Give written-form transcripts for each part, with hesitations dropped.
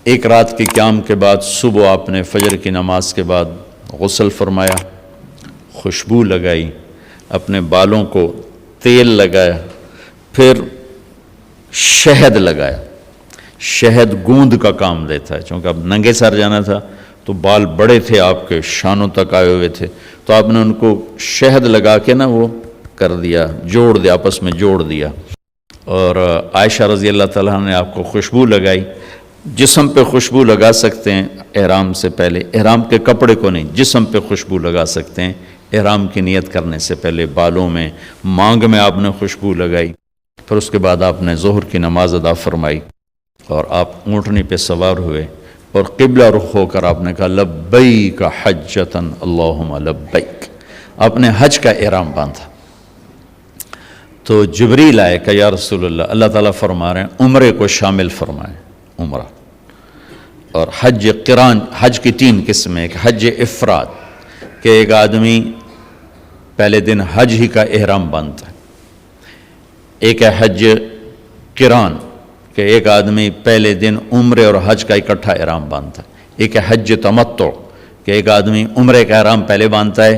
ایک رات کے قیام کے بعد صبح آپ نے فجر کی نماز کے بعد غسل فرمایا، خوشبو لگائی، اپنے بالوں کو تیل لگایا، پھر شہد لگایا۔ شہد گوند کا کام دیتا ہے، چونکہ اب ننگے سر جانا تھا تو بال بڑے تھے آپ کے، شانوں تک آئے ہوئے تھے، تو آپ نے ان کو شہد لگا کے نا وہ کر دیا، جوڑ دیا، آپس میں جوڑ دیا۔ اور عائشہ رضی اللہ تعالیٰ نے آپ کو خوشبو لگائی۔ جسم پہ خوشبو لگا سکتے ہیں احرام سے پہلے، احرام کے کپڑے کو نہیں، جسم پہ خوشبو لگا سکتے ہیں احرام کی نیت کرنے سے پہلے۔ بالوں میں، مانگ میں آپ نے خوشبو لگائی، پھر اس کے بعد آپ نے ظہر کی نماز ادا فرمائی اور آپ اونٹنی پہ سوار ہوئے اور قبلہ رخ ہو کر آپ نے کہا لبیک حجۃ اللہم لبیک، آپ نے حج کا احرام باندھا۔ تو جبریل آئے کہ یا رسول اللہ، اللہ تعالیٰ فرما رہے ہیں عمرے کو شامل فرمائیں، عمرہ اور حج قران۔ حج کی 3 قسمیں، ایک حج افراد کہ ایک آدمی پہلے دن حج ہی کا احرام باندھتا ہے، ایک ہے حج قران کہ ایک آدمی پہلے دن عمرے اور حج کا اکٹھا احرام باندھتا ہے، ایک ہے حج تمتع کہ ایک آدمی عمرے کا احرام پہلے باندھتا ہے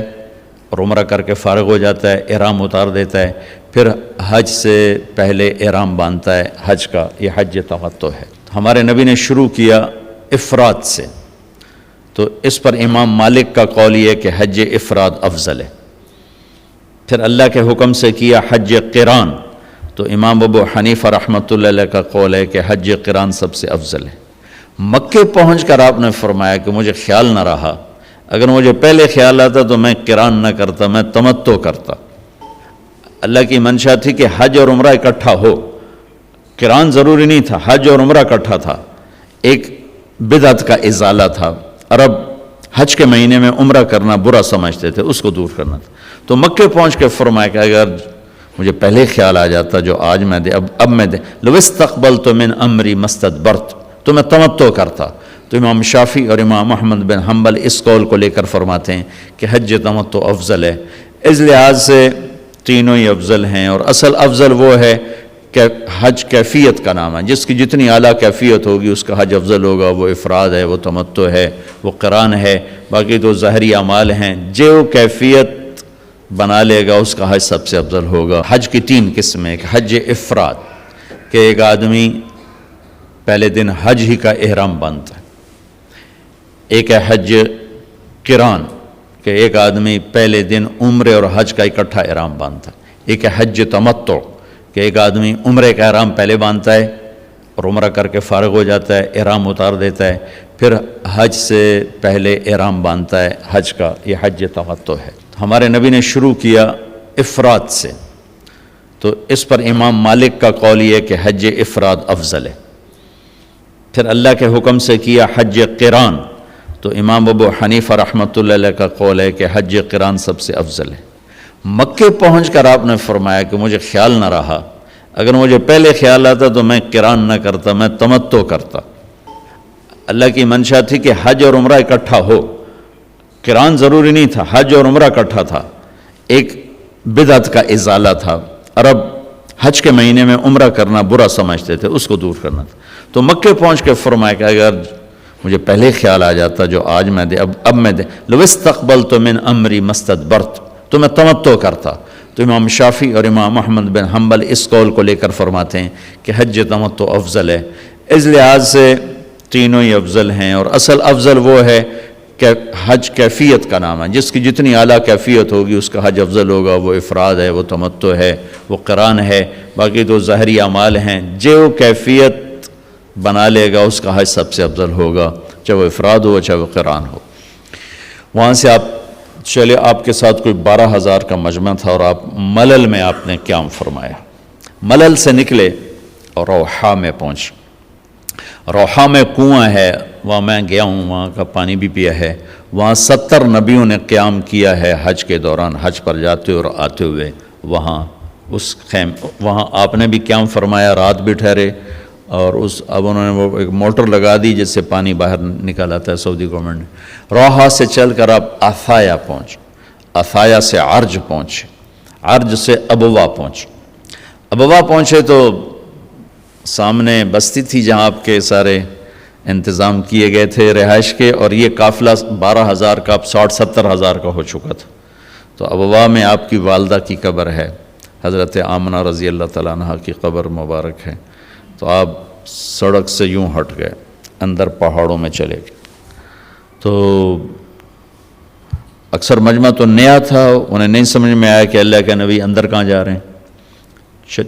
اور عمرہ کر کے فارغ ہو جاتا ہے، احرام اتار دیتا ہے، پھر حج سے پہلے احرام باندھتا ہے حج کا، یہ حج تمتع ہے۔ ہمارے نبی نے شروع کیا افراد سے، تو اس پر امام مالک کا قول یہ ہے کہ حج افراد افضل ہے۔ پھر اللہ کے حکم سے کیا حج قران، تو امام ابو حنیفہ رحمۃ اللہ علیہ کا قول ہے کہ حج قران سب سے افضل ہے۔ مکے پہنچ کر آپ نے فرمایا کہ مجھے خیال نہ رہا، اگر مجھے پہلے خیال آتا تو میں قران نہ کرتا، میں تمتع کرتا۔ اللہ کی منشا تھی کہ حج اور عمرہ اکٹھا ہو، قران ضروری نہیں تھا، حج اور عمرہ اکٹھا تھا، ایک بدعت کا ازالہ تھا۔ عرب حج کے مہینے میں عمرہ کرنا برا سمجھتے تھے، اس کو دور کرنا تھا۔ تو مکے پہنچ کے فرمایا کہ اگر مجھے پہلے خیال آ جاتا جو آج میں دے اب میں دے لو استقبلت من امری مستدبرت، تو میں تمتع کرتا۔ تو امام شافعی اور امام احمد بن حنبل اس قول کو لے کر فرماتے ہیں کہ حج تمتع افضل ہے۔ اس لحاظ سے تینوں ہی افضل ہیں، اور اصل افضل وہ ہے کہ حج کیفیت کا نام ہے، جس کی جتنی اعلیٰ کیفیت ہوگی اس کا حج افضل ہوگا۔ وہ افراد ہے، وہ تمتع ہے، وہ قران ہے، باقی تو ظاہری اعمال ہیں، جو کیفیت بنا لے گا اس کا حج سب سے افضل ہوگا۔ حج کی 3 قسمیں، ایک حج افراد کہ ایک آدمی پہلے دن حج ہی کا احرام باندھتا ہے، ایک ہے حج قران کہ ایک آدمی پہلے دن عمرے اور حج کا اکٹھا احرام باندھتا ہے، ایک ہے حج تمتع کہ ایک آدمی عمرے کا احرام پہلے باندھتا ہے اور عمرہ کر کے فارغ ہو جاتا ہے، احرام اتار دیتا ہے، پھر حج سے پہلے احرام باندھتا ہے حج کا، یہ حج تمتع ہے۔ ہمارے نبی نے شروع کیا افراد سے، تو اس پر امام مالک کا قول یہ ہے کہ حج افراد افضل ہے۔ پھر اللہ کے حکم سے کیا حج قران، تو امام ابو حنیفہ رحمۃ اللہ علیہ کا قول ہے کہ حج قران سب سے افضل ہے۔ مکے پہنچ کر آپ نے فرمایا کہ مجھے خیال نہ رہا، اگر مجھے پہلے خیال آتا تو میں قران نہ کرتا، میں تمتع کرتا۔ اللہ کی منشا تھی کہ حج اور عمرہ اکٹھا ہو، قران ضروری نہیں تھا، حج اور عمرہ اکٹھا تھا، ایک بدعت کا ازالہ تھا۔ عرب حج کے مہینے میں عمرہ کرنا برا سمجھتے تھے، اس کو دور کرنا تھا۔ تو مکے پہنچ کے فرمایا کہ اگر مجھے پہلے خیال آ جاتا جو آج میں دے اب میں دے لو استقبلت من امری مستدبرت، تو میں تمتع کرتا۔ تو امام شافعی اور امام احمد بن حنبل اس قول کو لے کر فرماتے ہیں کہ حج تمتع افضل ہے۔ اس لحاظ سے تینوں ہی افضل ہیں، اور اصل افضل وہ ہے کہ حج کیفیت کا نام ہے، جس کی جتنی اعلیٰ کیفیت ہوگی اس کا حج افضل ہوگا۔ وہ افراد ہے، وہ تمتع ہے، وہ قران ہے، باقی تو ظاہری اعمال ہیں، جو کیفیت بنا لے گا اس کا حج سب سے افضل ہوگا، چاہے وہ افراد ہو چاہے وہ قران ہو۔ وہاں سے آپ چلے، آپ کے ساتھ کوئی 12,000 کا مجمع تھا، اور آپ ملل میں آپ نے قیام فرمایا۔ ملل سے نکلے اور روحا میں پہنچے۔ روحا میں کنواں ہے، وہاں میں گیا ہوں، وہاں کا پانی بھی پیا ہے۔ وہاں 70 نبیوں نے قیام کیا ہے حج کے دوران، حج پر جاتے اور آتے ہوئے وہاں وہاں آپ نے بھی قیام فرمایا، رات بھی ٹھہرے، اور اب انہوں نے وہ ایک موٹر لگا دی جس سے پانی باہر نکل آتا ہے سعودی گورنمنٹ نے۔ روحا سے چل کر آپ عثایا پہنچے، عثایا سے عرج پہنچے، عرج سے ابوا پہنچے۔ ابوا پہنچے تو سامنے بستی تھی جہاں آپ کے سارے انتظام کیے گئے تھے رہائش کے، اور یہ قافلہ 12,000 کا اب 60-70,000 کا ہو چکا تھا۔ تو ابوا میں آپ کی والدہ کی قبر ہے، حضرت آمنہ رضی اللہ تعالیٰ عنہ کی قبر مبارک ہے۔ تو آپ سڑک سے یوں ہٹ گئے، اندر پہاڑوں میں چلے گئے۔ تو اکثر مجمع تو نیا تھا، انہیں نہیں سمجھ میں آیا کہ اللہ کے نبی اندر کہاں جا رہے ہیں۔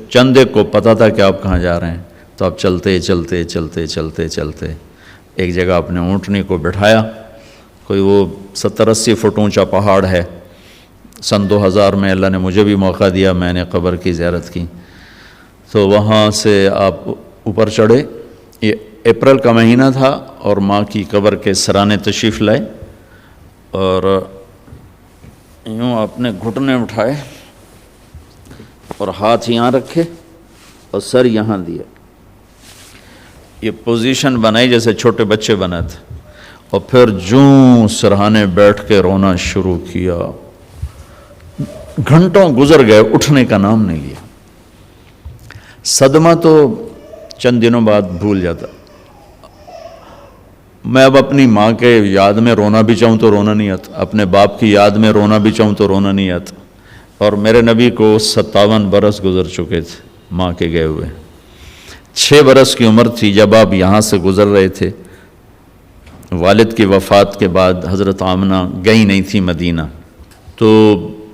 چند ایک کو پتہ تھا کہ آپ کہاں جا رہے ہیں، تو آپ چلتے چلتے چلتے چلتے چلتے ایک جگہ اپنے اونٹنی کو بٹھایا، کوئی وہ 70-80 فٹ اونچا پہاڑ ہے۔ سن 2000 میں اللہ نے مجھے بھی موقع دیا، میں نے قبر کی زیارت کی، تو وہاں سے آپ اوپر چڑھے۔ یہ اپریل کا مہینہ تھا اور ماں کی قبر کے سرانے تشریف لائے، اور یوں اپنے گھٹنے اٹھائے اور ہاتھ یہاں رکھے اور سر یہاں دیا۔ یہ پوزیشن بنائی جیسے چھوٹے بچے بناتے، اور پھر جوں سرہانے بیٹھ کے رونا شروع کیا۔ گھنٹوں گزر گئے، اٹھنے کا نام نہیں لیا۔ صدمہ تو چند دنوں بعد بھول جاتا۔ میں اب اپنی ماں کے یاد میں رونا بھی چاہوں تو رونا نہیں آتا، اپنے باپ کی یاد میں رونا بھی چاہوں تو رونا نہیں آتا۔ اور میرے نبی کو 57 برس گزر چکے تھے ماں کے گئے ہوئے۔ 6 برس کی عمر تھی جب آپ یہاں سے گزر رہے تھے۔ والد کی وفات کے بعد حضرت آمنہ گئی نہیں تھی مدینہ، تو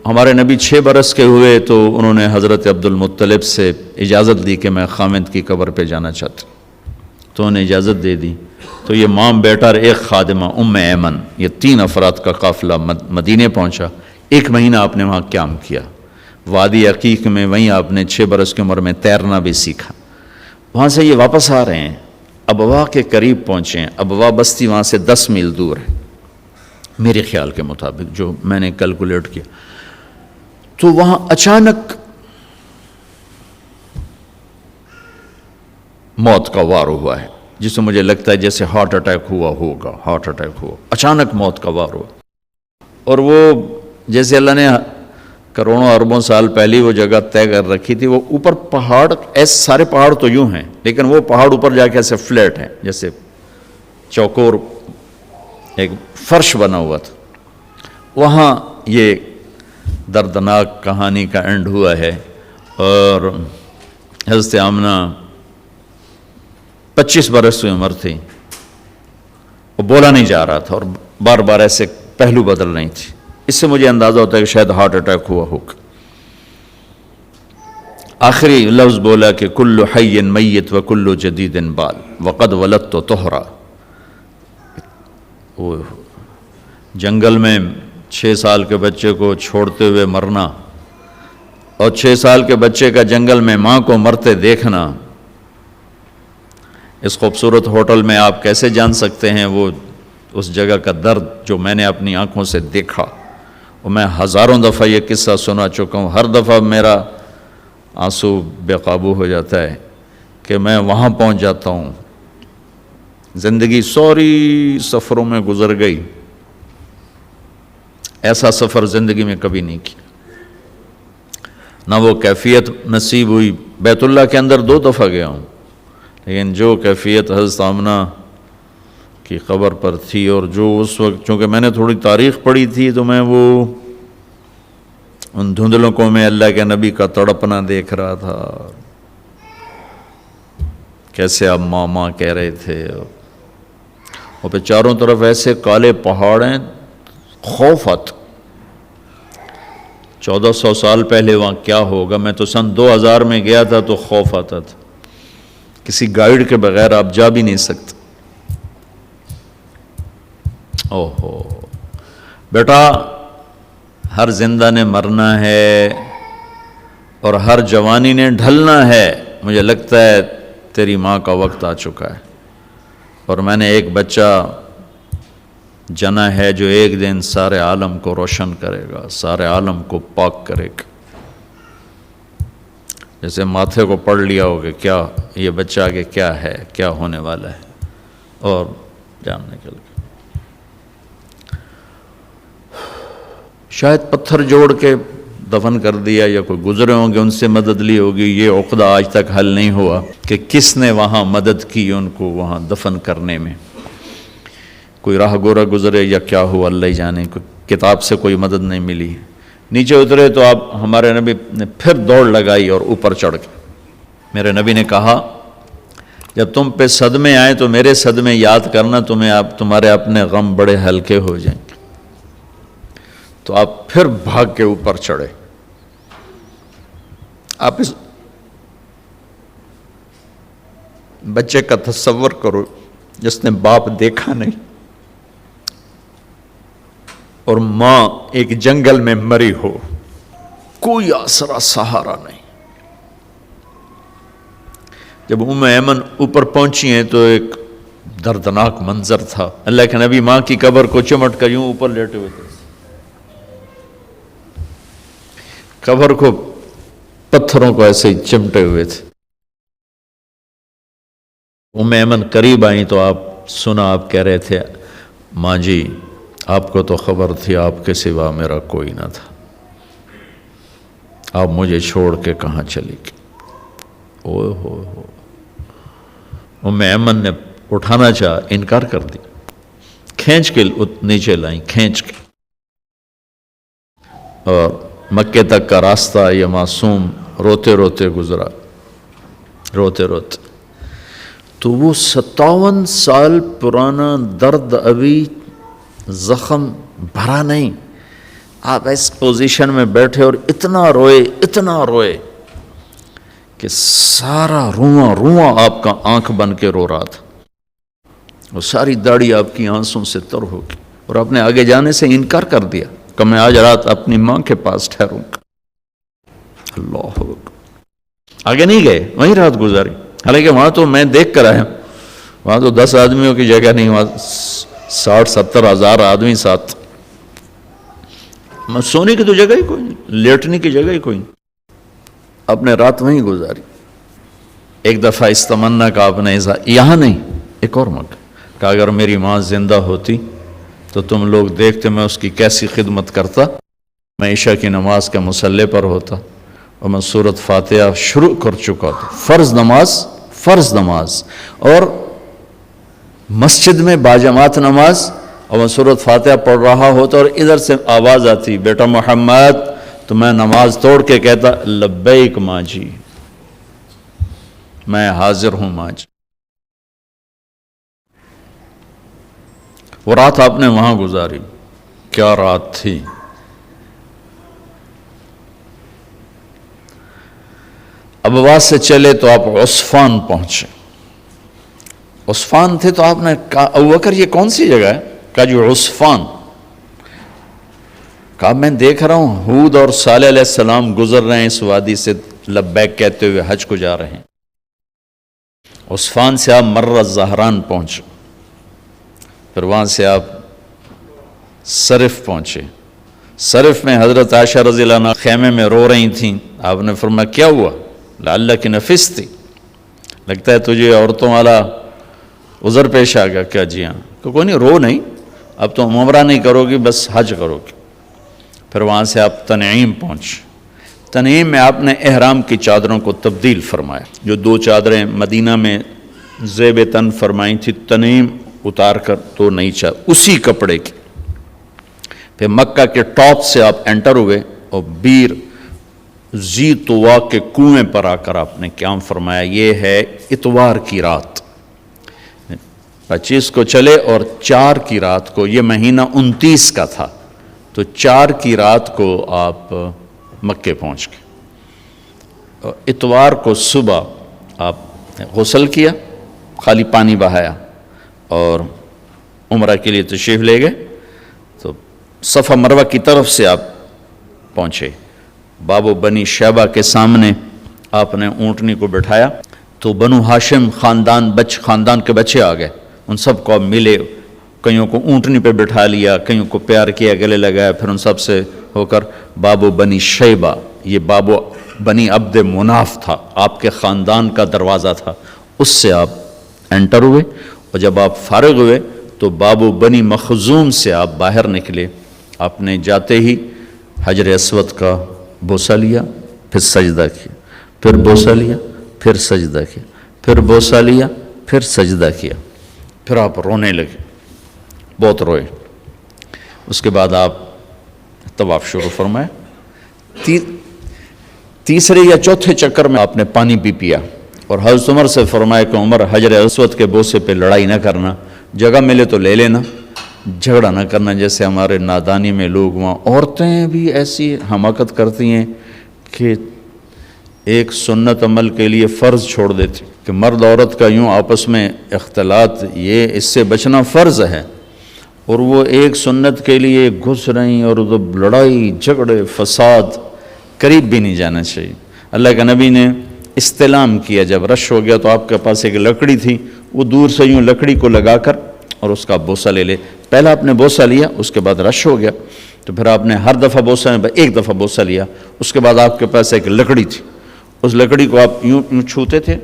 ہمارے نبی 6 برس کے ہوئے تو انہوں نے حضرت عبد المطلب سے اجازت لی کہ میں خامد کی قبر پہ جانا چاہتا ہوں، تو انہیں اجازت دے دی۔ تو یہ ماں بیٹا اور ایک خادمہ ام ایمن، یہ 3 افراد کا قافلہ مدینے پہنچا۔ 1 مہینہ آپ نے وہاں قیام کیا، وادی عقیق میں، وہیں آپ نے 6 برس کی عمر میں تیرنا بھی سیکھا۔ وہاں سے یہ واپس آ رہے ہیں، ابوا کے قریب پہنچے ہیں۔ ابوا بستی وہاں سے 10 میل دور ہے میرے خیال کے مطابق، جو میں نے کیلکولیٹ کیا۔ تو وہاں اچانک موت کا وار ہوا ہے، جسے مجھے لگتا ہے جیسے ہارٹ اٹیک ہوا ہوگا، ہارٹ اٹیک ہوا، اچانک موت کا وار ہوا۔ اور وہ جیسے اللہ نے کروڑوں اربوں سال پہلی وہ جگہ طے کر رکھی تھی، وہ اوپر پہاڑ، ایسے سارے پہاڑ تو یوں ہیں، لیکن وہ پہاڑ اوپر جا کے ایسے فلیٹ ہیں، جیسے چوکور ایک فرش بنا ہوا تھا۔ وہاں یہ دردناک کہانی کا اینڈ ہوا ہے، اور حضرت آمنہ 25 برس کی عمر تھی، وہ بولا نہیں جا رہا تھا، اور بار بار ایسے پہلو بدل رہی تھی۔ اس سے مجھے اندازہ ہوتا ہے کہ شاید ہارٹ اٹیک ہوا ہوگا۔ آخری لفظ بولا کہ کل حی میت و کل جدید بال وقد ولدت طہرا۔ وہ جنگل میں 6 سال کے بچے کو چھوڑتے ہوئے مرنا، اور 6 سال کے بچے کا جنگل میں ماں کو مرتے دیکھنا، اس خوبصورت ہوٹل میں آپ کیسے جان سکتے ہیں وہ اس جگہ کا درد جو میں نے اپنی آنکھوں سے دیکھا۔ اور میں ہزاروں دفعہ یہ قصہ سنا چکا ہوں، ہر دفعہ میرا آنسو بے قابو ہو جاتا ہے کہ میں وہاں پہنچ جاتا ہوں۔ زندگی سوری سفروں میں گزر گئی، ایسا سفر زندگی میں کبھی نہیں کیا، نہ وہ کیفیت نصیب ہوئی۔ بیت اللہ کے اندر 2 دفعہ گیا ہوں، لیکن جو کیفیت حضرت آمنہ کی قبر پر تھی، اور جو اس وقت، چونکہ میں نے تھوڑی تاریخ پڑھی تھی، تو میں وہ ان دھندلکوں میں اللہ کے نبی کا تڑپنا دیکھ رہا تھا، کیسے آپ ماں کہہ رہے تھے، اور پھر چاروں طرف ایسے کالے پہاڑ ہیں، خوف آتا۔ 1400 سال پہلے وہاں کیا ہوگا، میں تو سن 2000 میں گیا تھا تو خوف آتا تھا، کسی گائیڈ کے بغیر آپ جا بھی نہیں سکتے۔ اوہو بیٹا، ہر زندہ نے مرنا ہے اور ہر جوانی نے ڈھلنا ہے۔ مجھے لگتا ہے تیری ماں کا وقت آ چکا ہے، اور میں نے ایک بچہ جنا ہے جو ایک دن سارے عالم کو روشن کرے گا، سارے عالم کو پاک کرے گا۔ جیسے ماتھے کو پڑھ لیا ہو کہ کیا یہ بچہ آگے کیا ہے، کیا ہونے والا ہے، اور جان نکل گیا۔ شاید پتھر جوڑ کے دفن کر دیا یا کوئی گزرے ہوں گے ان سے مدد لی ہوگی، یہ عقدہ آج تک حل نہیں ہوا کہ کس نے وہاں مدد کی ان کو وہاں دفن کرنے میں۔ کوئی راہ گورا گزرے یا کیا ہوا اللہ ہی جانے، کوئی کتاب سے کوئی مدد نہیں ملی۔ نیچے اترے تو آپ ہمارے نبی نے پھر دوڑ لگائی اور اوپر چڑھ گئے۔ میرے نبی نے کہا جب تم پہ صدمے آئیں تو میرے صدمے یاد کرنا، تمہارے اپنے غم بڑے ہلکے ہو جائیں گے۔ تو آپ پھر بھاگ کے اوپر چڑھے۔ آپ اس بچے کا تصور کرو جس نے باپ دیکھا نہیں اور ماں ایک جنگل میں مری ہو، کوئی آسرا سہارا نہیں۔ جب ام ایمن اوپر پہنچی ہیں تو ایک دردناک منظر تھا۔ اللہ کے نبی ماں کی قبر کو چمٹ کر یوں اوپر لیٹے ہوئے تھے، قبر کو پتھروں کو ایسے ہی چمٹے ہوئے تھے۔ ام ایمن قریب آئیں تو آپ سنا، آپ کہہ رہے تھے ماں جی آپ کو تو خبر تھی آپ کے سوا میرا کوئی نہ تھا، آپ مجھے چھوڑ کے کہاں چلی گئی۔ اوہ ہو ام ایمن نے اٹھانا چاہا، انکار کر دی، کھینچ کے نیچے لائیں، کھینچ کے، اور مکے تک کا راستہ یہ معصوم روتے روتے گزرا، روتے روتے۔ تو وہ 57 سال پرانا درد ابھی زخم بھرا نہیں، آپ اس پوزیشن میں بیٹھے اور اتنا روئے کہ سارا رواں آپ کا آنکھ بن کے رو رہا تھا، اور ساری داڑھی آپ کی آنسوں سے تر ہو گئی، اور آپ نے آگے جانے سے انکار کر دیا کہ میں آج رات اپنی ماں کے پاس ٹھہروں گا۔ اللہ اکبر، آگے نہیں گئے، وہیں رات گزاری۔ حالانکہ وہاں تو میں دیکھ کر آیا، وہاں تو 10 آدمیوں کی جگہ نہیں، وہاں 60-70 ہزار آدمی ساتھ، سونے کی تو جگہ ہی کوئی نہیں، لیٹنے کی جگہ ہی کوئی نہیں، آپ نے رات وہیں گزاری۔ ایک دفعہ اس تمنا کا آپ نے یہاں نہیں، ایک اور موقع کہ اگر میری ماں زندہ ہوتی تو تم لوگ دیکھتے میں اس کی کیسی خدمت کرتا، میں عشاء کی نماز کے مصلی پر ہوتا اور میں سورۃ فاتحہ شروع کر چکا تھا، فرض نماز اور مسجد میں باجماعت نماز، اور میں سورۃ فاتحہ پڑھ رہا ہوتا اور ادھر سے آواز آتی بیٹا محمد، تو میں نماز توڑ کے کہتا لبیک ماں جی، میں حاضر ہوں ماں جی۔ وہ رات آپ نے وہاں گزاری، کیا رات تھی۔ ابوا سے چلے تو آپ عصفان پہنچے، عصفان تھے تو آپ نے کہا ابوبکر یہ کون سی جگہ ہے؟ کہا جو عصفان۔ کہا میں دیکھ رہا ہوں ہود اور صالح علیہ السلام گزر رہے ہیں اس وادی سے، لبیک کہتے ہوئے حج کو جا رہے ہیں۔ عصفان سے آپ مرہ زہران پہنچے، پھر وہاں سے آپ صرف پہنچے۔ صرف میں حضرت عائشہ رضی اللہ عنہ خیمے میں رو رہی تھیں، آپ نے فرمایا کیا ہوا؟ لعلک نفستی، لگتا ہے تجھے عورتوں والا عذر پیش آ گیا کیا؟ جی ہاں۔ کہ کوئی نہیں، رو نہیں، اب تو عمرہ نہیں کرو گی، بس حج کرو گی۔ پھر وہاں سے آپ تنعیم پہنچے۔ تنعیم میں آپ نے احرام کی چادروں کو تبدیل فرمایا، جو 2 چادریں مدینہ میں زیب تن فرمائی تھی، تنعیم اتار کر 2 نئی چادر اسی کپڑے کی۔ پھر مکہ کے ٹاپ سے آپ انٹر ہوئے اور بیر زی طوا کے کنویں پر آ کر آپ نے قیام فرمایا۔ یہ ہے اتوار کی رات، 25 کو چلے اور 4 کی رات کو، یہ مہینہ 29 کا تھا، تو 4 کی رات کو آپ مکے پہنچ گئے۔ اتوار کو صبح آپ نے غسل کیا، خالی پانی بہایا اور عمرہ کے لیے تشریف لے گئے، تو صفا مروہ کی طرف سے آپ پہنچے۔ باب و بنی شیبہ کے سامنے آپ نے اونٹنی کو بٹھایا، تو بنو ہاشم خاندان کے بچے آ گئے، ان سب کو آپ ملے، کئیوں کو اونٹنی پہ بٹھا لیا، کئیوں کو پیار کیا، گلے لگایا، پھر ان سب سے ہو کر باب و بنی شیبہ، یہ باب و بنی عبد مناف تھا، آپ کے خاندان کا دروازہ تھا، اس سے آپ انٹر ہوئے، اور جب آپ فارغ ہوئے تو باب و بنی مخزوم سے آپ باہر نکلے۔ آپ نے جاتے ہی حجر اسود کا بوسہ لیا، پھر سجدہ کیا، پھر بوسہ لیا، پھر سجدہ کیا، پھر بوسہ لیا، پھر سجدہ کیا، پھر آپ رونے لگے، بہت روئے۔ اس کے بعد آپ طواف شروع فرمائے۔ تیسرے یا چوتھے چکر میں آپ نے پانی پی پیا، اور حضرت عمر سے فرمایا کہ عمر حجر اسود کے بوسے پہ لڑائی نہ کرنا، جگہ ملے تو لے لینا، جھگڑا نہ کرنا۔ جیسے ہمارے نادانی میں لوگ وہاں عورتیں بھی ایسی حماقت کرتی ہیں کہ ایک سنت عمل کے لیے فرض چھوڑ دیتی کہ مرد عورت کا یوں آپس میں اختلاط، یہ اس سے بچنا فرض ہے، اور وہ ایک سنت کے لیے گھس رہی اور لڑائی جھگڑے فساد، قریب بھی نہیں جانا چاہیے۔ اللہ کے نبی نے استلام کیا، جب رش ہو گیا تو آپ کے پاس ایک لکڑی تھی، وہ دور سے یوں لکڑی کو لگا کر اور اس کا بوسہ لے لے۔ پہلا آپ نے بوسہ لیا، اس کے بعد رش ہو گیا تو پھر آپ نے ہر دفعہ بوسہ ایک دفعہ بوسہ لیا، اس کے بعد آپ کے پاس ایک لکڑی تھی، اس لکڑی کو آپ یوں چھوتے تھے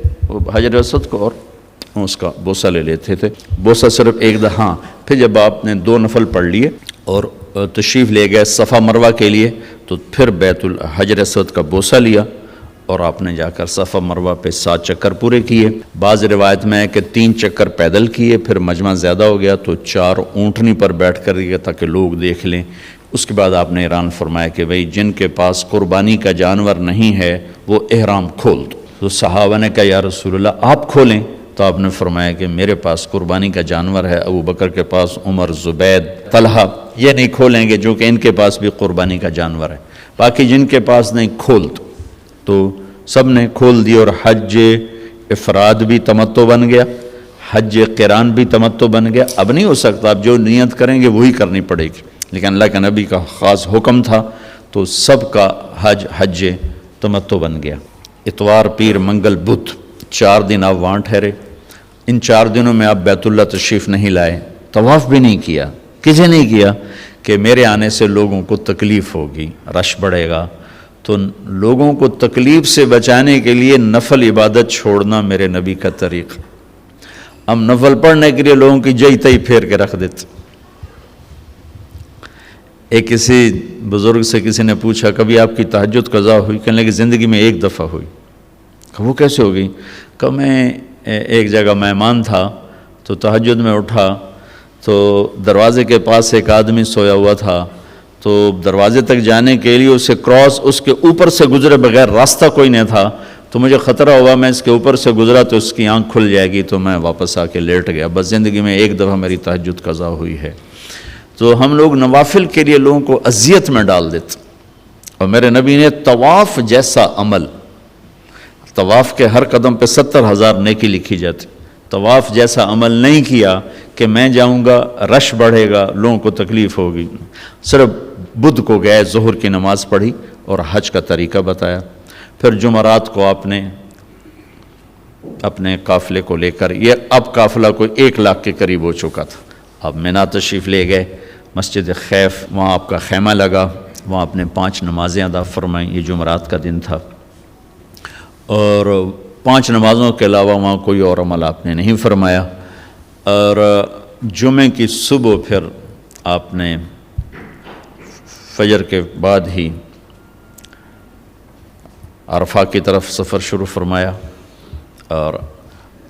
حجر اسود کو، اور اس کا بوسہ لے لیتے تھے۔ بوسہ صرف ایک دفعہ۔ پھر جب آپ نے 2 نفل پڑھ لیے اور تشریف لے گئے صفا مروہ کے لیے، تو پھر بیت الحجر اسود کا بوسہ لیا اور آپ نے جا کر صفا مروہ پہ 7 چکر پورے کیے۔ بعض روایت میں ہے کہ 3 چکر پیدل کیے، پھر مجمع زیادہ ہو گیا تو 4 اونٹنی پر بیٹھ کر گیا تاکہ لوگ دیکھ لیں۔ اس کے بعد آپ نے اعلان فرمایا کہ بھئی جن کے پاس قربانی کا جانور نہیں ہے وہ احرام کھول دو۔ تو صحابہ نے کہا یا رسول اللہ آپ کھولیں، تو آپ نے فرمایا کہ میرے پاس قربانی کا جانور ہے، ابو بکر کے پاس، عمر، زبید، طلحہ یہ نہیں کھولیں گے جو کہ ان کے پاس بھی قربانی کا جانور ہے، باقی جن کے پاس نہیں کھول دو۔ تو سب نے کھول دی، اور حج افراد بھی تمتع بن گیا، حج قران بھی تمتع بن گیا۔ اب نہیں ہو سکتا، اب جو نیت کریں گے وہی کرنی پڑے گی، لیکن اللہ کے نبی کا خاص حکم تھا تو سب کا حج تمتع بن گیا۔ اتوار، پیر، منگل، بدھ 4 دن آپ وہاں ٹھہرے۔ ان 4 دنوں میں آپ بیت اللہ تشریف نہیں لائے، طواف بھی نہیں کیا۔ کسے نہیں کیا؟ کہ میرے آنے سے لوگوں کو تکلیف ہوگی، رش بڑھے گا، تو لوگوں کو تکلیف سے بچانے کے لیے نفل عبادت چھوڑنا میرے نبی کا طریقہ۔ ہم نفل پڑھنے کے لیے لوگوں کی جئی تئی پھیر کے رکھ دیتے۔ ایک کسی بزرگ سے کسی نے پوچھا کبھی آپ کی تہجد قضا ہوئی؟ کہنے لگے زندگی میں 1 دفعہ ہوئی۔ وہ کیسے ہو گئی؟ کہ میں ایک جگہ مہمان تھا تو تہجد میں اٹھا تو دروازے کے پاس ایک آدمی سویا ہوا تھا، تو دروازے تک جانے کے لیے اسے کراس اس کے اوپر سے گزرے بغیر راستہ کوئی نہیں تھا، تو مجھے خطرہ ہوا میں اس کے اوپر سے گزرا تو اس کی آنکھ کھل جائے گی، تو میں واپس آ کے لیٹ گیا۔ بس زندگی میں 1 دفعہ میری تہجد قضا ہوئی ہے۔ تو ہم لوگ نوافل کے لیے لوگوں کو اذیت میں ڈال دیتے، اور میرے نبی نے طواف جیسا عمل، طواف کے ہر قدم پہ 70,000 نیکی لکھی جاتی، طواف جیسا عمل نہیں کیا کہ میں جاؤں گا رش بڑھے گا لوگوں کو تکلیف ہوگی۔ صرف بدھ کو گئے، ظہر کی نماز پڑھی اور حج کا طریقہ بتایا۔ پھر جمعرات کو آپ نے اپنے قافلے کو لے کر، یہ اب قافلہ کوئی 1 لاکھ کے قریب ہو چکا تھا، اب مینا تشریف لے گئے، مسجد خیف، وہاں آپ کا خیمہ لگا، وہاں آپ نے 5 نمازیں ادا فرمائیں۔ یہ جمعرات کا دن تھا، اور 5 نمازوں کے علاوہ وہاں کوئی اور عمل آپ نے نہیں فرمایا۔ اور جمعے کی صبح پھر آپ نے فجر کے بعد ہی عرفہ کی طرف سفر شروع فرمایا، اور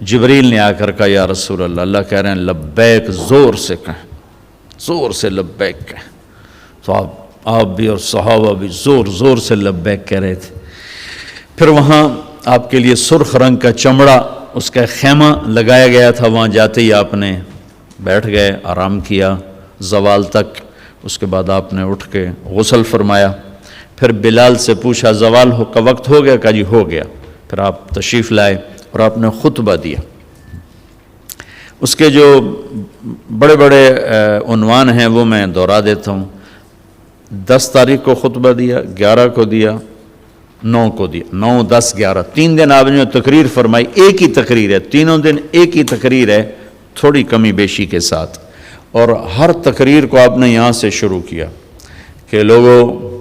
جبریل نے آ کر کہا یا رسول اللہ، اللہ کہہ رہے ہیں لبیک، زور سے کہیں، زور سے لبیک کہیں۔ تو آپ بھی اور صحابہ بھی زور زور سے لبیک کہہ رہے تھے۔ پھر وہاں آپ کے لیے سرخ رنگ کا چمڑا، اس کا خیمہ لگایا گیا تھا، وہاں جاتے ہی آپ نے بیٹھ گئے، آرام کیا زوال تک۔ اس کے بعد آپ نے اٹھ کے غسل فرمایا، پھر بلال سے پوچھا زوال کا وقت ہو گیا؟ کہا جی ہو گیا۔ پھر آپ تشریف لائے اور آپ نے خطبہ دیا۔ اس کے جو بڑے بڑے عنوان ہیں وہ میں دہرا دیتا ہوں۔ 10 تاریخ کو خطبہ دیا، 11 کو دیا، 9 کو دیا، 9، 10، 11، 3 دن آپ نے تقریر فرمائی۔ ایک ہی تقریر ہے، تینوں دن ایک ہی تقریر ہے، تھوڑی کمی بیشی کے ساتھ۔ اور ہر تقریر کو آپ نے یہاں سے شروع کیا کہ لوگوں،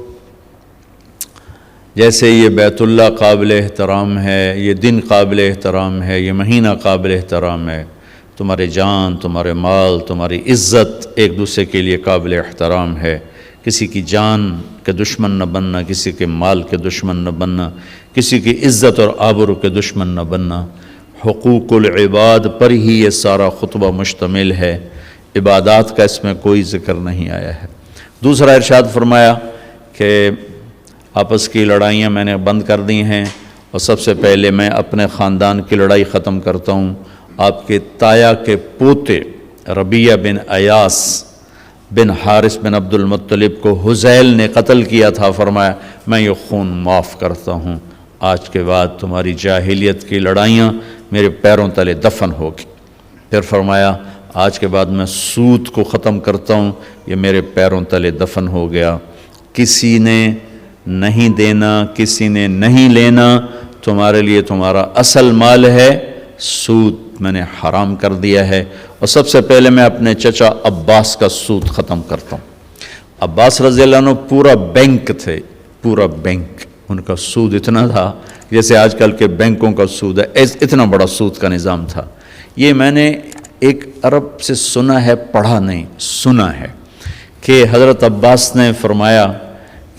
جیسے یہ بیت اللہ قابل احترام ہے، یہ دن قابل احترام ہے، یہ مہینہ قابل احترام ہے، تمہارے جان، تمہارے مال، تمہاری عزت ایک دوسرے کے لیے قابل احترام ہے، کسی کی جان کے دشمن نہ بننا، کسی کے مال کے دشمن نہ بننا، کسی کی عزت اور آبرو کے دشمن نہ بننا۔ حقوق العباد پر ہی یہ سارا خطبہ مشتمل ہے، عبادات کا اس میں کوئی ذکر نہیں آیا ہے۔ دوسرا ارشاد فرمایا کہ آپس کی لڑائیاں میں نے بند کر دی ہیں، اور سب سے پہلے میں اپنے خاندان کی لڑائی ختم کرتا ہوں۔ آپ کے تایا کے پوتے ربیہ بن ایاس بن حارث بن عبد المطلب کو حذیل نے قتل کیا تھا، فرمایا میں یہ خون معاف کرتا ہوں، آج کے بعد تمہاری جاہلیت کی لڑائیاں میرے پیروں تلے دفن ہوگی۔ پھر فرمایا آج کے بعد میں سود کو ختم کرتا ہوں، یہ میرے پیروں تلے دفن ہو گیا۔ کسی نے نہیں دینا، کسی نے نہیں لینا، تمہارے لیے تمہارا اصل مال ہے، سود میں نے حرام کر دیا ہے۔ اور سب سے پہلے میں اپنے چچا عباس کا سود ختم کرتا ہوں۔ عباس رضی اللہ عنہ پورا بینک تھے، پورا بینک، ان کا سود اتنا تھا جیسے آج کل کے بینکوں کا سود ہے، اتنا بڑا سود کا نظام تھا۔ یہ میں نے ایک عرب سے سنا ہے، پڑھا نہیں، سنا ہے کہ حضرت عباس نے فرمایا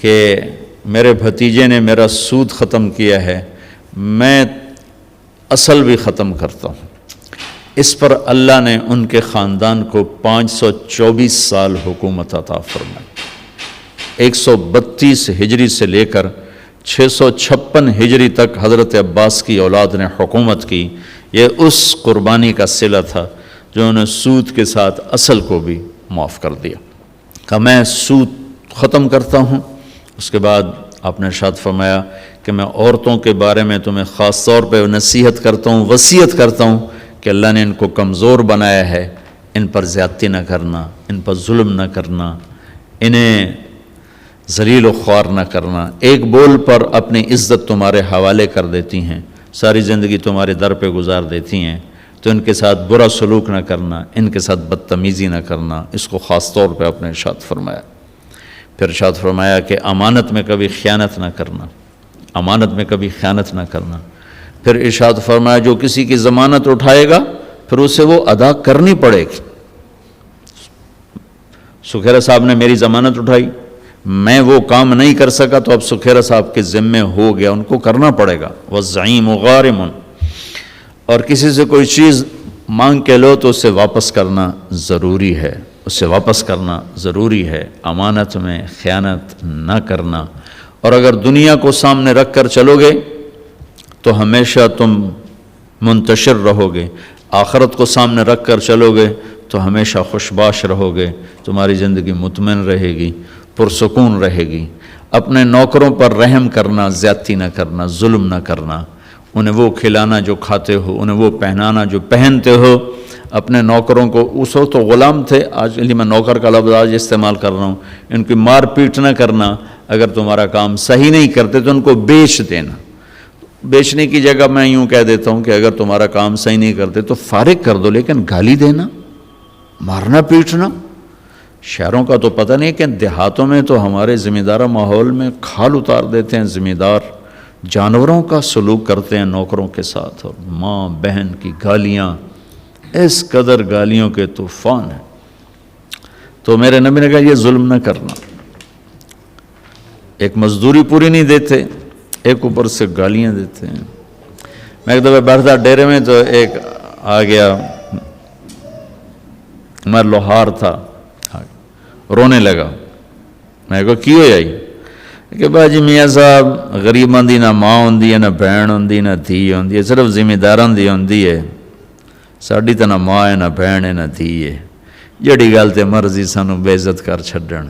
کہ میرے بھتیجے نے میرا سود ختم کیا ہے، میں اصل بھی ختم کرتا ہوں۔ اس پر اللہ نے ان کے خاندان کو 524 سال حکومت عطا فرمائی۔ 132 ہجری سے لے کر 656 ہجری تک حضرت عباس کی اولاد نے حکومت کی۔ یہ اس قربانی کا صلہ تھا جو انہوں نے سود کے ساتھ اصل کو بھی معاف کر دیا، کہ میں سود ختم کرتا ہوں۔ اس کے بعد آپ نے ارشاد فرمایا کہ میں عورتوں کے بارے میں تمہیں خاص طور پہ نصیحت کرتا ہوں، وصیت کرتا ہوں کہ اللہ نے ان کو کمزور بنایا ہے، ان پر زیادتی نہ کرنا، ان پر ظلم نہ کرنا، انہیں ذلیل و خوار نہ کرنا۔ ایک بول پر اپنی عزت تمہارے حوالے کر دیتی ہیں، ساری زندگی تمہارے در پہ گزار دیتی ہیں، تو ان کے ساتھ برا سلوک نہ کرنا، ان کے ساتھ بدتمیزی نہ کرنا، اس کو خاص طور پہ اپنے ارشاد فرمایا۔ پھر ارشاد فرمایا کہ امانت میں کبھی خیانت نہ کرنا، امانت میں کبھی خیانت نہ کرنا۔ پھر ارشاد فرمایا جو کسی کی ضمانت اٹھائے گا پھر اسے وہ ادا کرنی پڑے گی۔ سکھیرا صاحب نے میری ضمانت اٹھائی، میں وہ کام نہیں کر سکا تو اب سکھیرا صاحب کے ذمے ہو گیا، ان کو کرنا پڑے گا۔ والزعیم غارم، اور کسی سے کوئی چیز مانگ کے لو تو اسے واپس کرنا ضروری ہے، اسے واپس کرنا ضروری ہے، امانت میں خیانت نہ کرنا۔ اور اگر دنیا کو سامنے رکھ کر چلو گے تو ہمیشہ تم منتشر رہو گے، آخرت کو سامنے رکھ کر چلو گے تو ہمیشہ خوشباش رہو گے، تمہاری زندگی مطمئن رہے گی، پرسکون رہے گی۔ اپنے نوکروں پر رحم کرنا، زیادتی نہ کرنا، ظلم نہ کرنا، انہیں وہ کھلانا جو کھاتے ہو، انہیں وہ پہنانا جو پہنتے ہو۔ اپنے نوکروں کو، اس وقت تو غلام تھے، آج میں نوکر کا لفظ آج استعمال کر رہا ہوں، ان کی مار پیٹ نہ کرنا۔ اگر تمہارا کام صحیح نہیں کرتے تو ان کو بیچ دینا۔ بیچنے کی جگہ میں یوں کہہ دیتا ہوں کہ اگر تمہارا کام صحیح نہیں کرتے تو فارغ کر دو، لیکن گالی دینا، مارنا پیٹنا، شہروں کا تو پتہ نہیں کہ دیہاتوں میں تو ہمارے ذمہ دارہ ماحول میں کھال اتار دیتے ہیں، ذمہ دار جانوروں کا سلوک کرتے ہیں نوکروں کے ساتھ، اور ماں بہن کی گالیاں، اس قدر گالیوں کے طوفان ہیں۔ تو میرے نبی نے کہا یہ ظلم نہ کرنا۔ ایک مزدوری پوری نہیں دیتے، ایک اوپر سے گالیاں دیتے ہیں۔ میں ایک دفعہ بیٹھتا ڈیرے میں تو ایک آ گیا، میں لوہار تھا، رونے لگا۔ میں کہا کی ہو جائی؟ کہ باجی میاں صاحب غریباں دی نہ ماں ہوندی ہے، نہ بہن ہوندی، نہ دھی ہوندی ہے، صرف ذمہ داراں دی ہوندی ہے، ساڈی تے نہ ماں ہے، نہ بہن ہے، نہ دھی ہے، جڑی گل تے مرضی سانوں بے عزت کر چھڈن،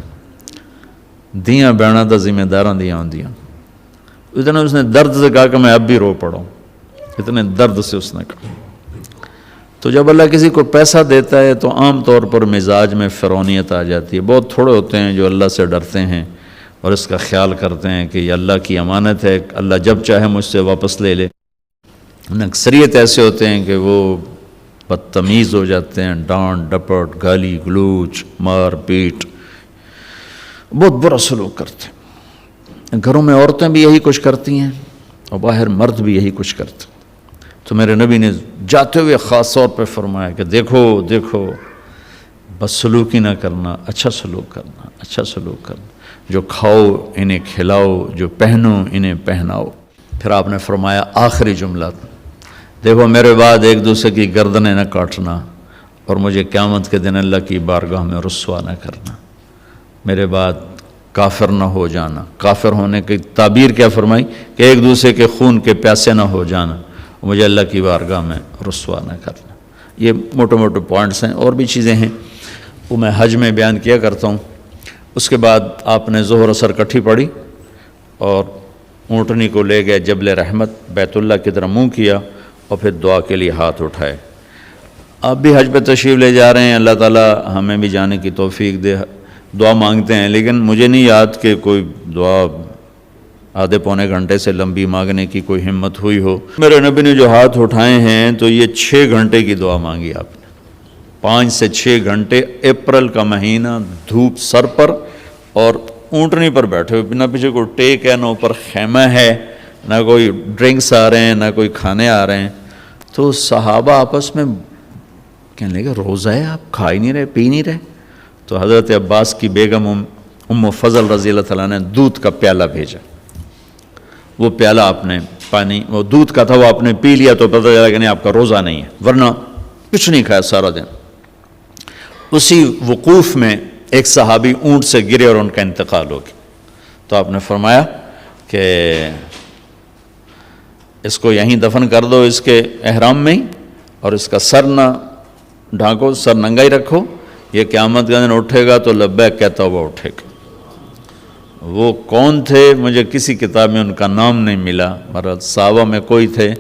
دھیاں بہناں تو ذمہ داراں دیاں ہوندیاں۔ اتنا اس نے درد سے کہا کہ میں اب بھی رو پڑا ہوں، اتنے درد سے اس نے کہا۔ تو جب اللہ کسی کو پیسہ دیتا ہے تو عام طور پر مزاج میں فرونیت آ جاتی ہے۔ بہت تھوڑے ہوتے ہیں جو اللہ سے ڈرتے ہیں اور اس کا خیال کرتے ہیں کہ یہ اللہ کی امانت ہے، اللہ جب چاہے مجھ سے واپس لے لے۔ اکثریت ایسے ہوتے ہیں کہ وہ بدتمیز ہو جاتے ہیں، ڈانٹ ڈپٹ، گالی گلوچ، مار پیٹ، بہت برا سلوک کرتے ہیں۔ گھروں میں عورتیں بھی یہی کچھ کرتی ہیں اور باہر مرد بھی یہی کچھ کرتے ہیں۔ تو میرے نبی نے جاتے ہوئے خاص طور پہ فرمایا کہ دیکھو دیکھو بدسلوکی نہ کرنا، اچھا سلوک کرنا، اچھا سلوک کرنا، جو کھاؤ انہیں کھلاؤ، جو پہنو انہیں پہناؤ۔ پھر آپ نے فرمایا آخری جملہ، دیکھو میرے بعد ایک دوسرے کی گردنیں نہ کاٹنا اور مجھے قیامت کے دن اللہ کی بارگاہ میں رسوا نہ کرنا، میرے بعد کافر نہ ہو جانا۔ کافر ہونے کی تعبیر کیا فرمائی کہ ایک دوسرے کے خون کے پیاسے نہ ہو جانا، مجھے اللہ کی بارگاہ میں رسوا نہ کرنا۔ یہ موٹے موٹے پوائنٹس ہیں، اور بھی چیزیں ہیں وہ میں حج میں بیان کیا کرتا ہوں۔ اس کے بعد آپ نے ظہر اثر کٹھی پڑھی اور اونٹنی کو لے گئے جبل رحمت، بیت اللہ کی طرف منہ کیا اور پھر دعا کے لیے ہاتھ اٹھائے۔ آپ بھی حج پہ تشریف لے جا رہے ہیں، اللہ تعالیٰ ہمیں بھی جانے کی توفیق دے، دعا مانگتے ہیں، لیکن مجھے نہیں یاد کہ کوئی دعا آدھے پونے گھنٹے سے لمبی مانگنے کی کوئی ہمت ہوئی ہو۔ میرے نبی نے جو ہاتھ اٹھائے ہیں تو یہ 6 گھنٹے کی دعا مانگی آپ نے، 5 سے 6 گھنٹے، اپریل کا مہینہ، دھوپ سر پر اور اونٹنی پر بیٹھے ہوئے، نہ پیچھے کوئی ٹیک ہے، نہ اوپر خیمہ ہے، نہ کوئی ڈرنکس آ رہے ہیں، نہ کوئی کھانے آ رہے ہیں۔ تو صحابہ آپس میں کہنے لگے روزہ ہے، آپ کھا ہی نہیں رہے، پی نہیں رہے؟ تو حضرت عباس کی بیگم ام فضل رضی اللہ تعالیٰ نے دودھ کا پیالہ بھیجا، وہ پیالہ آپ نے پانی، وہ دودھ کا تھا، وہ آپ نے پی لیا تو پتہ چلا کہ نہیں آپ کا روزہ نہیں ہے، ورنہ کچھ نہیں کھایا سارا دن۔ اسی وقوف میں ایک صحابی اونٹ سے گرے اور ان کا انتقال ہو گیا، تو آپ نے فرمایا کہ اس کو یہیں دفن کر دو اس کے احرام میں ہی، اور اس کا سر نہ ڈھانکو، سر ننگا ہی رکھو، یہ قیامت کا دن اٹھے گا تو لبیک کہتا ہوا اٹھے گا۔ وہ کون تھے مجھے کسی کتاب میں ان کا نام نہیں ملا، مگر صحابہ میں کوئی تھے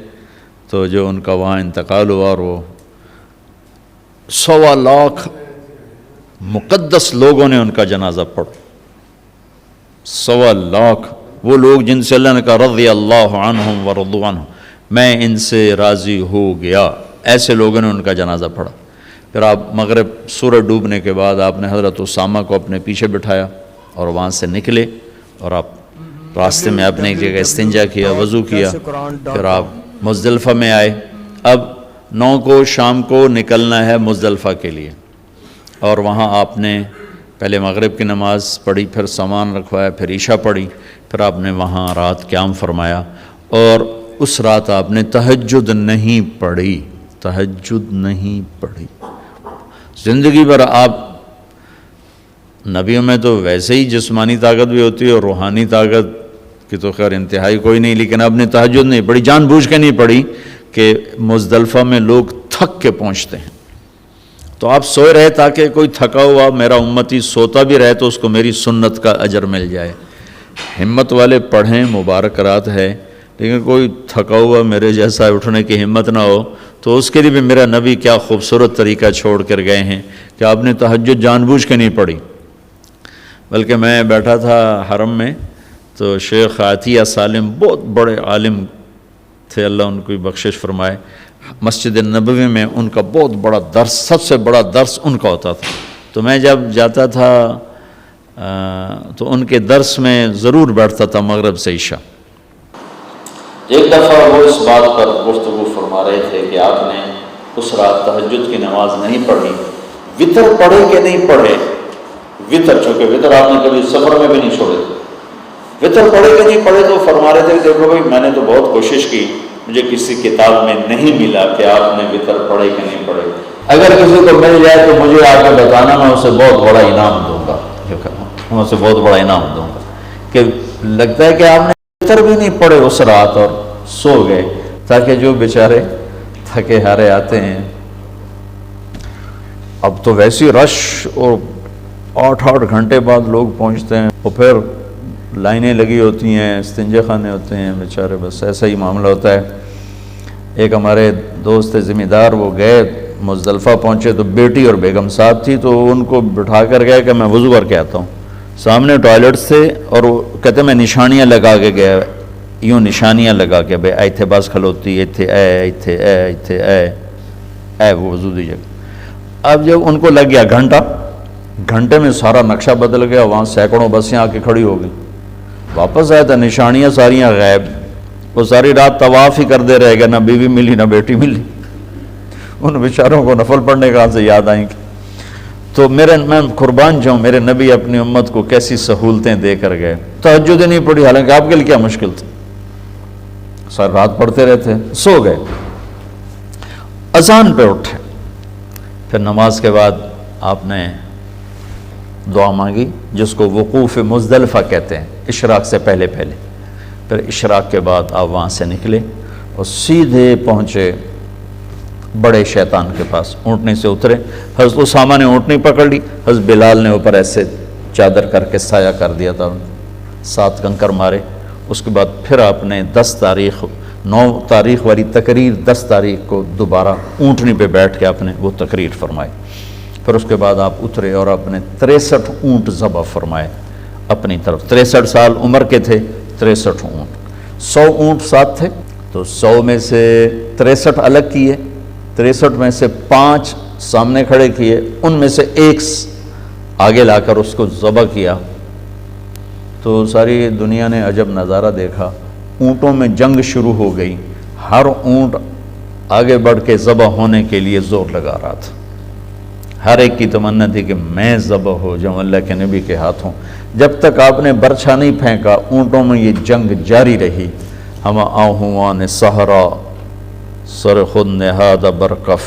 تو جو ان کا وہاں انتقال ہوا، اور وہ 1.25 لاکھ مقدس لوگوں نے ان کا جنازہ پڑھا، 1.25 لاکھ وہ لوگ جن سے اللہ نے کہا رضی اللہ عنہم ورضوا عنہ، میں ان سے راضی ہو گیا، ایسے لوگوں نے ان کا جنازہ پڑھا۔ پھر آپ مغرب سورج ڈوبنے کے بعد آپ نے حضرت اسامہ کو اپنے پیچھے بٹھایا اور وہاں سے نکلے، اور آپ راستے میں اپنے ایک جگہ استنجا کیا، وضو کیا، پھر آپ مزدلفہ میں آئے۔ اب 9 کو شام کو نکلنا ہے مزدلفہ کے لیے، اور وہاں آپ نے پہلے مغرب کی نماز پڑھی، پھر سامان رکھوایا، پھر عشاء پڑھی، پھر آپ نے وہاں رات قیام فرمایا، اور اس رات آپ نے تہجد نہیں پڑھی، تہجد نہیں پڑھی۔ زندگی بھر آپ نبیوں میں تو ویسے ہی جسمانی طاقت بھی ہوتی ہے اور روحانی طاقت کی تو خیر انتہائی کوئی نہیں، لیکن آپ نے تہجد نہیں پڑھی، جان بوجھ کے نہیں پڑھی کہ مزدلفہ میں لوگ تھک کے پہنچتے ہیں، تو آپ سوئے رہے تاکہ کوئی تھکا ہوا میرا امتی سوتا بھی رہے تو اس کو میری سنت کا اجر مل جائے۔ ہمت والے پڑھیں، مبارک رات ہے، لیکن کوئی تھکا ہوا میرے جیسا اٹھنے کی ہمت نہ ہو تو اس کے لیے بھی میرا نبی کیا خوبصورت طریقہ چھوڑ کر گئے ہیں کہ آپ نے تہجد جان بوجھ کے نہیں پڑھی۔ بلکہ میں بیٹھا تھا حرم میں تو شیخ عطیہ سالم بہت بڑے عالم تھے، اللہ ان کو بخشش فرمائے، مسجد نبوی میں ان کا بہت بڑا درس، سب سے بڑا درس ان کا ہوتا تھا، تو میں جب جاتا تھا تو ان کے درس میں ضرور بیٹھتا تھا مغرب سے عشاء۔ ایک دفعہ وہ اس بات پر گفتگو فرما رہے تھے کہ آپ نے اس رات تہجد کی نماز نہیں پڑھی، وطر پڑھے کہ نہیں پڑھے، وطر، چونکہ وطر آپ نے کبھی سفر میں بھی نہیں چھوڑے تھے، وطر پڑھے کہ نہیں پڑھے، تو فرما رہے تھے دیکھو بھائی میں نے تو بہت کوشش کی، مجھے کسی کتاب میں نہیں ملا کہ آپ نے وطر پڑھے کہ نہیں پڑھے، اگر کسی کو مل جائے تو مجھے آ کے بتانا، میں اسے بہت بڑا انعام دوں گا، میں اسے بہت بڑا انعام دوں گا۔ کہ لگتا ہے کہ آپ نے وطر بھی نہیں پڑھے اس رات اور سو گئے، تاکہ جو بیچارے تھکے ہارے آتے ہیں، اب تو ویسی رش اور 8 گھنٹے بعد لوگ پہنچتے ہیں، اور پھر لائنیں لگی ہوتی ہیں، استنجا خانے ہوتے ہیں، بیچارے بس ایسا ہی معاملہ ہوتا ہے۔ ایک ہمارے دوست ذمہ دار وہ گئے مزدلفہ پہنچے تو بیٹی اور بیگم ساتھ تھی، تو ان کو بٹھا کر گئے کہ میں وضو کر کے آتا ہوں، سامنے ٹوائلٹس تھے، اور وہ کہتے میں نشانیاں لگا کے گیا، یوں نشانیاں لگا کے بھائی ایتھے بس کھلوتی، ایتھے اے وہ وضو دی جگہ۔ اب جب ان کو لگ گیا گھنٹے میں سارا نقشہ بدل گیا، وہاں سینکڑوں بسیں آ کے کھڑی ہو گئی، واپس آیا تھا نشانیاں ساریاں غائب، وہ ساری رات طواف ہی کرتے رہ گئے، نہ بیوی ملی نہ بیٹی ملی، ان بیچاروں کو نفل پڑھنے کہاں سے یاد آئیں گے۔ تو میں قربان جاؤں، میرے نبی اپنی امت کو کیسی سہولتیں دے کر گئے. تہجد ہی نہیں پڑھی، حالانکہ آپ کے لیے کیا مشکل تھا، ساری رات پڑھتے رہتے، سو گئے. اذان پہ اٹھے، پھر نماز کے بعد آپ نے دعا مانگی جس کو وقوف مزدلفہ کہتے ہیں، اشراق سے پہلے. پھر اشراق کے بعد آپ وہاں سے نکلے اور سیدھے پہنچے بڑے شیطان کے پاس. اونٹنی سے اترے، حضرت اسامہ نے اونٹنی پکڑ لی، حضرت بلال نے اوپر ایسے چادر کر کے سایہ کر دیا تھا، 7 کنکر مارے. اس کے بعد پھر آپ نے 9 تاریخ والی تقریر 10 تاریخ کو دوبارہ اونٹنی پہ بیٹھ کے آپ نے وہ تقریر فرمائی. پھر اس کے بعد آپ اترے اور آپ نے 63 اونٹ ذبح فرمائے اپنی طرف. 63 سال عمر کے تھے، 63 اونٹ. 100 اونٹ ساتھ تھے، تو 100 میں سے 63 الگ کیے، 63 میں سے 5 سامنے کھڑے کیے، ان میں سے 1 آگے لا کر اس کو ذبح کیا. تو ساری دنیا نے عجب نظارہ دیکھا. اونٹوں میں جنگ شروع ہو گئی، ہر اونٹ آگے بڑھ کے ذبح ہونے کے لیے زور لگا رہا تھا. ہر ایک کی تمنا تھی کہ میں ذبح ہو جاؤں اللہ کے نبی کے ہاتھوں. جب تک آپ نے برچھا نہیں پھینکا اونٹوں میں یہ جنگ جاری رہی. ہم آہوان صحرا سر خود نہاد برکف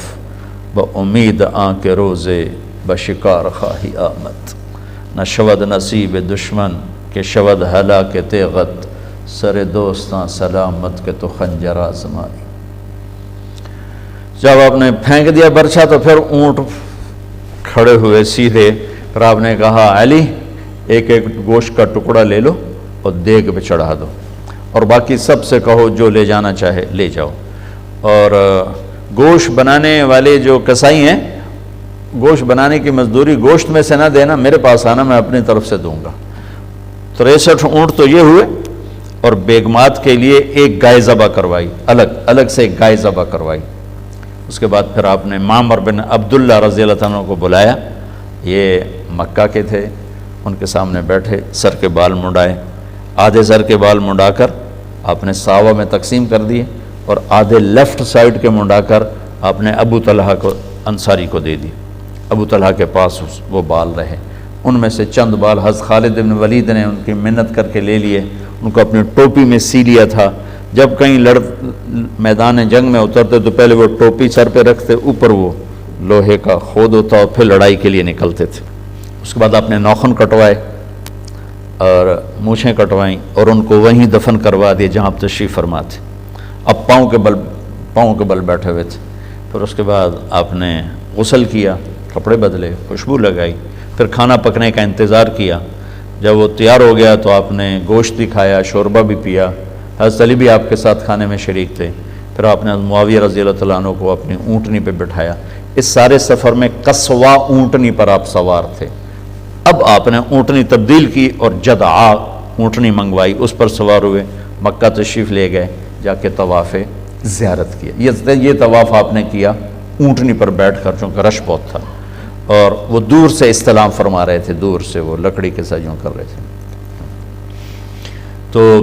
بامید آن کے روزے بشکار خواہی آمد. نہ شود نصیب دشمن کہ شود ہلا کے تیغت سر دوستاں سلامت کے تو خنجر آزمائی. جب آپ نے پھینک دیا برچھا تو پھر اونٹ کھڑے ہوئے سیدھے. پھر آپ نے کہا علی ایک گوشت کا ٹکڑا لے لو اور دیگ پہ چڑھا دو، اور باقی سب سے کہو جو لے جانا چاہے لے جاؤ. اور گوشت بنانے والے جو کسائی ہیں، گوشت بنانے کی مزدوری گوشت میں سے نہ دینا، میرے پاس آنا، میں اپنی طرف سے دوں گا. 63 اونٹ تو یہ ہوئے، اور بیگمات کے لیے ایک گائے ذبح کروائی، الگ سے ایک گائے ذبح کروائی. اس کے بعد پھر آپ نے معمر بن عبداللہ رضی اللہ عنہ کو بلایا. یہ مکہ کے تھے، ان کے سامنے بیٹھے، سر کے بال منڈائے. آدھے سر کے بال منڈا کر آپ نے ساوا میں تقسیم کر دیے، اور آدھے لیفٹ سائڈ کے منڈا کر آپ نے ابو طلحہ کو انصاری کو دے دی. ابو طلحہ کے پاس وہ بال رہے. ان میں سے چند بال حضرت خالد بن ولید نے ان کی منت کر کے لے لیے، ان کو اپنی ٹوپی میں سی لیا تھا. جب کہیں میدان جنگ میں اترتے تو پہلے وہ ٹوپی سر پہ رکھتے، اوپر وہ لوہے کا خود ہوتا، اور پھر لڑائی کے لیے نکلتے تھے. اس کے بعد آپ نے ناخن کٹوائے اور مونچھیں کٹوائیں، اور ان کو وہیں دفن کروا دیے جہاں آپ تشریف فرما تھے. اب پاؤں کے بل بیٹھے ہوئے تھے. پھر اس کے بعد آپ نے غسل کیا، کپڑے بدلے، خوشبو لگائی، پھر کھانا پکنے کا انتظار کیا. جب وہ تیار ہو گیا تو آپ نے گوشت بھی کھایا، شوربہ بھی پیا. حضرت علی بھی آپ کے ساتھ کھانے میں شریک تھے. پھر آپ نے معاویہ رضی اللہ تعالیٰ عنہ کو اپنی اونٹنی پہ بٹھایا. اس سارے سفر میں قصوا اونٹنی پر آپ سوار تھے. اب آپ نے اونٹنی تبدیل کی اور جدعا اونٹنی منگوائی، اس پر سوار ہوئے، مکہ تشریف لے گئے، جا کے طواف زیارت کیا. یہ طواف آپ نے کیا اونٹنی پر بیٹھ کر، چونکہ رش بہت تھا، اور وہ دور سے استلام فرما رہے تھے، دور سے وہ لکڑی کے ساتھ یوں کر رہے تھے. تو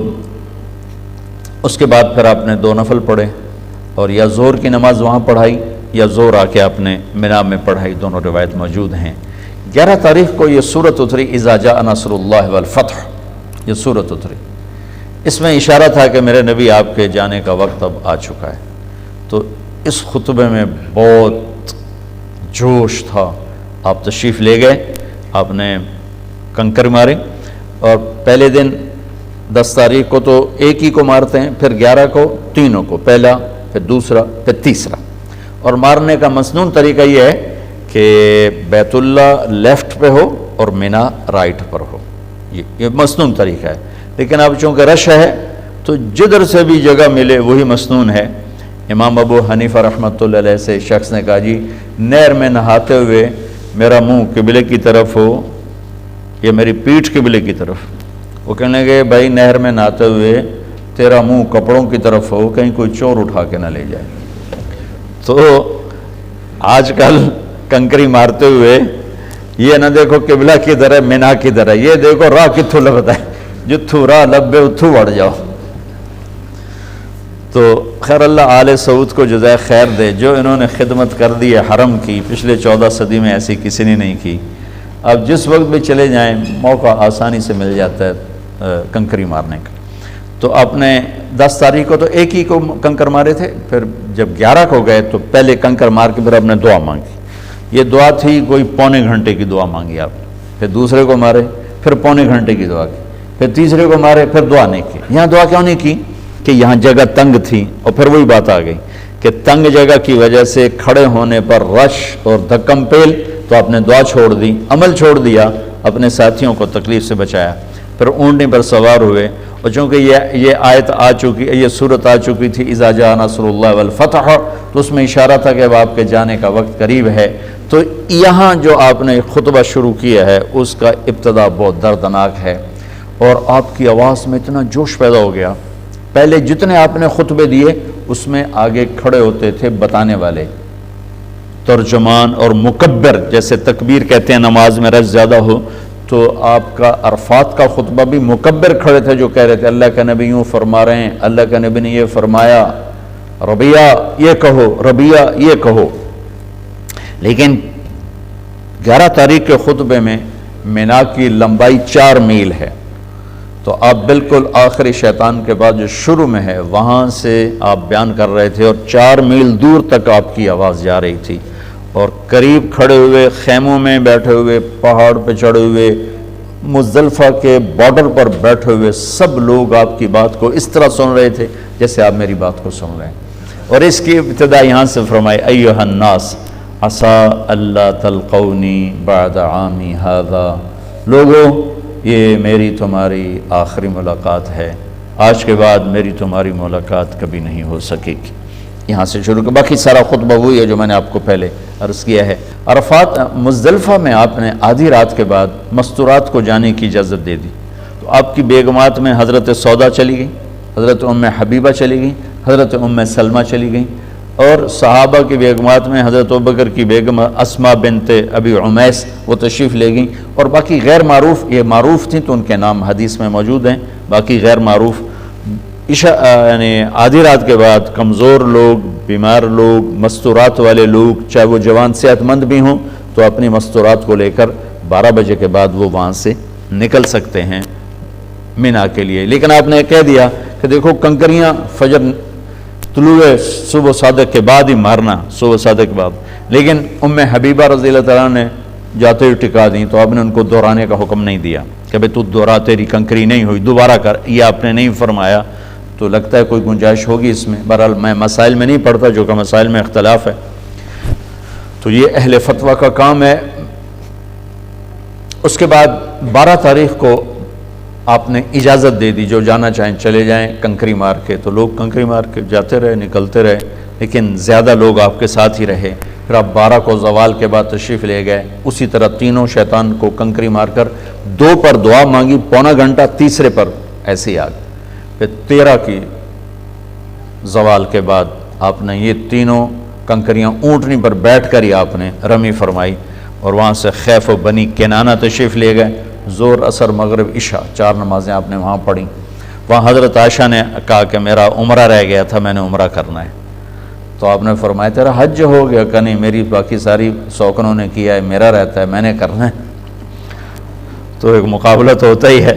اس کے بعد پھر آپ نے 2 نفل پڑھے، اور یا زور کی نماز وہاں پڑھائی یا زور آ کے آپ نے مینا میں پڑھائی. دونوں روایت موجود ہیں. 11 تاریخ کو یہ سورت اتری، اذا جاء نصر اللہ والفتح، یہ سورت اتری. اس میں اشارہ تھا کہ میرے نبی آپ کے جانے کا وقت اب آ چکا ہے. تو اس خطبے میں بہت جوش تھا. آپ تشریف لے گئے، آپ نے کنکر مارے، اور پہلے دن 10 تاریخ کو تو ایک ہی کو مارتے ہیں، پھر 11 کو تینوں کو، پہلا پھر دوسرا پھر تیسرا. اور مارنے کا مسنون طریقہ یہ ہے کہ بیت اللہ لیفٹ پہ ہو اور مینا رائٹ پر ہو. یہ مسنون طریقہ ہے. لیکن اب چونکہ رش ہے تو جدھر سے بھی جگہ ملے وہی مسنون ہے. امام ابو حنیفہ رحمۃ اللہ علیہ سے شخص نے کہا جی نہر میں نہاتے ہوئے میرا منہ قبلے کی طرف ہو یا میری پیٹھ قبلے کی طرف. وہ کہنے لگے بھائی نہر میں نہاتے ہوئے تیرا منہ کپڑوں کی طرف ہو، کہیں کوئی چور اٹھا کے نہ لے جائے. تو آج کل کنکری مارتے ہوئے یہ نہ دیکھو قبلہ کدھر ہے مینا کدھر ہے، یہ دیکھو راہ کتھوں لبتا ہے، جتھوں راہ لبے اتھوں وڑ جاؤ. تو خیر اللہ آل سعود کو جزائے خیر دے، جو انہوں نے خدمت کر دی ہے حرم کی، پچھلے 14 صدی میں ایسی کسی نے نہیں کی۔ اب جس وقت بھی چلے جائیں موقع آسانی سے مل جاتا ہے کنکری مارنے کا۔ تو آپ نے 10 تاریخ کو تو ایک ہی کو کنکر مارے تھے، پھر جب 11 کو گئے تو پہلے کنکر مار کے پھر آپ نے دعا مانگی۔ یہ دعا تھی کوئی پونے گھنٹے کی دعا مانگی آپ، پھر دوسرے کو مارے، پھر پونے گھنٹے کی دعا کی، پھر تیسرے کو مارے، پھر دعا نہیں کی۔ یہاں دعا کیوں نہیں کی؟ کہ یہاں جگہ تنگ تھی، اور پھر وہی بات آ گئی کہ تنگ جگہ کی وجہ سے کھڑے ہونے پر رش اور دھکم پیل، تو آپ نے دعا چھوڑ دی، عمل چھوڑ دیا، اپنے ساتھیوں کو تکلیف سے بچایا، پھر اونٹنی پر سوار ہوئے۔ اور چونکہ یہ آیت آ چکی، یہ صورت آ چکی تھی اذا جاء نصر اللہ والفتح، تو اس میں اشارہ تھا کہ اب آپ کے جانے کا وقت قریب ہے۔ تو یہاں جو آپ نے خطبہ شروع کیا ہے اس کا ابتدا بہت دردناک ہے، اور آپ کی آواز میں اتنا جوش پیدا ہو گیا۔ پہلے جتنے آپ نے خطبے دیے اس میں آگے کھڑے ہوتے تھے بتانے والے، ترجمان اور مکبر، جیسے تکبیر کہتے ہیں نماز میں رش زیادہ ہو، تو آپ کا عرفات کا خطبہ بھی مکبر کھڑے تھے جو کہہ رہے تھے اللہ کا نبی یوں فرما رہے ہیں، اللہ کا نبی نے یہ فرمایا، ربیہ یہ کہو، ربیہ یہ کہو۔ لیکن 11 تاریخ کے خطبے میں مینا کی لمبائی 4 میل ہے، تو آپ بالکل آخری شیطان کے بعد جو شروع میں ہے وہاں سے آپ بیان کر رہے تھے، اور 4 میل دور تک آپ کی آواز جا رہی تھی، اور قریب کھڑے ہوئے، خیموں میں بیٹھے ہوئے، پہاڑ پہ چڑھے ہوئے، مزدلفہ کے بارڈر پر بیٹھے ہوئے سب لوگ آپ کی بات کو اس طرح سن رہے تھے جیسے آپ میری بات کو سن رہے ہیں۔ اور اس کی ابتدا یہاں سے فرمائی ایھا الناس عسیٰ اللہ تلقونی بعد عامی ھذا، لوگوں یہ میری تمہاری آخری ملاقات ہے، آج کے بعد میری تمہاری ملاقات کبھی نہیں ہو سکے گی۔ یہاں سے شروع کر باقی سارا خطبہ وہی ہے جو میں نے آپ کو پہلے عرض کیا ہے۔ عرفات مزدلفہ میں آپ نے آدھی رات کے بعد مستورات کو جانے کی اجازت دے دی، تو آپ کی بیگمات میں حضرت سودا چلی گئی، حضرت ام حبیبہ چلی گئی، حضرت ام سلمہ چلی گئیں، اور صحابہ کی بیگمات میں حضرت ابوبکر کی بیگم اسماء بنت ابی عمیس وہ تشریف لے گئیں، اور باقی غیر معروف، یہ معروف تھیں تو ان کے نام حدیث میں موجود ہیں، باقی غیر معروف یعنی آدھی رات کے بعد کمزور لوگ، بیمار لوگ، مستورات والے لوگ، چاہے وہ جوان صحت مند بھی ہوں، تو اپنی مستورات کو لے کر 12 بجے کے بعد وہ وہاں سے نکل سکتے ہیں مینا کے لیے۔ لیکن آپ نے کہہ دیا کہ دیکھو کنکریاں فجر طلوع صبح صادق کے بعد ہی مارنا، صبح صادق کے بعد۔ لیکن ام حبیبہ رضی اللہ تعالیٰ نے جاتے ہوئے ٹکا دیں، تو آپ نے ان کو دہرانے کا حکم نہیں دیا کہ بھئی تو دہرا، تیری کنکری نہیں ہوئی، دوبارہ کر، یہ آپ نے نہیں فرمایا۔ تو لگتا ہے کوئی گنجائش ہوگی اس میں، بہرحال میں مسائل میں نہیں پڑھتا جو کہ مسائل میں اختلاف ہے، تو یہ اہل فتویٰ کا کام ہے۔ اس کے بعد 12 تاریخ کو آپ نے اجازت دے دی، جو جانا چاہیں چلے جائیں کنکری مار کے، تو لوگ کنکری مار کے جاتے رہے، نکلتے رہے، لیکن زیادہ لوگ آپ کے ساتھ ہی رہے۔ پھر آپ 12 کو زوال کے بعد تشریف لے گئے، اسی طرح تینوں شیطان کو کنکری مار کر 2 پر دعا مانگی، پونا گھنٹہ، تیسرے پر ایسے ہی آ گئے۔ پھر 13 کی زوال کے بعد آپ نے یہ تینوں کنکریاں اونٹنی پر بیٹھ کر ہی آپ نے رمی فرمائی، اور وہاں سے خیف و بنی کنانہ تشریف لے گئے۔ زور، عصر، مغرب، عشاء 4 نمازیں آپ نے وہاں پڑھی۔ وہاں حضرت عائشہ نے کہا کہ میرا عمرہ رہ گیا تھا، میں نے عمرہ کرنا ہے، تو آپ نے فرمایا تیرا حج ہو گیا؟ کہ نہیں، میری باقی ساری سوکنوں نے کیا ہے، میرا رہتا ہے، میں نے کرنا ہے۔ تو ایک مقابلہ تو ہوتا ہی ہے۔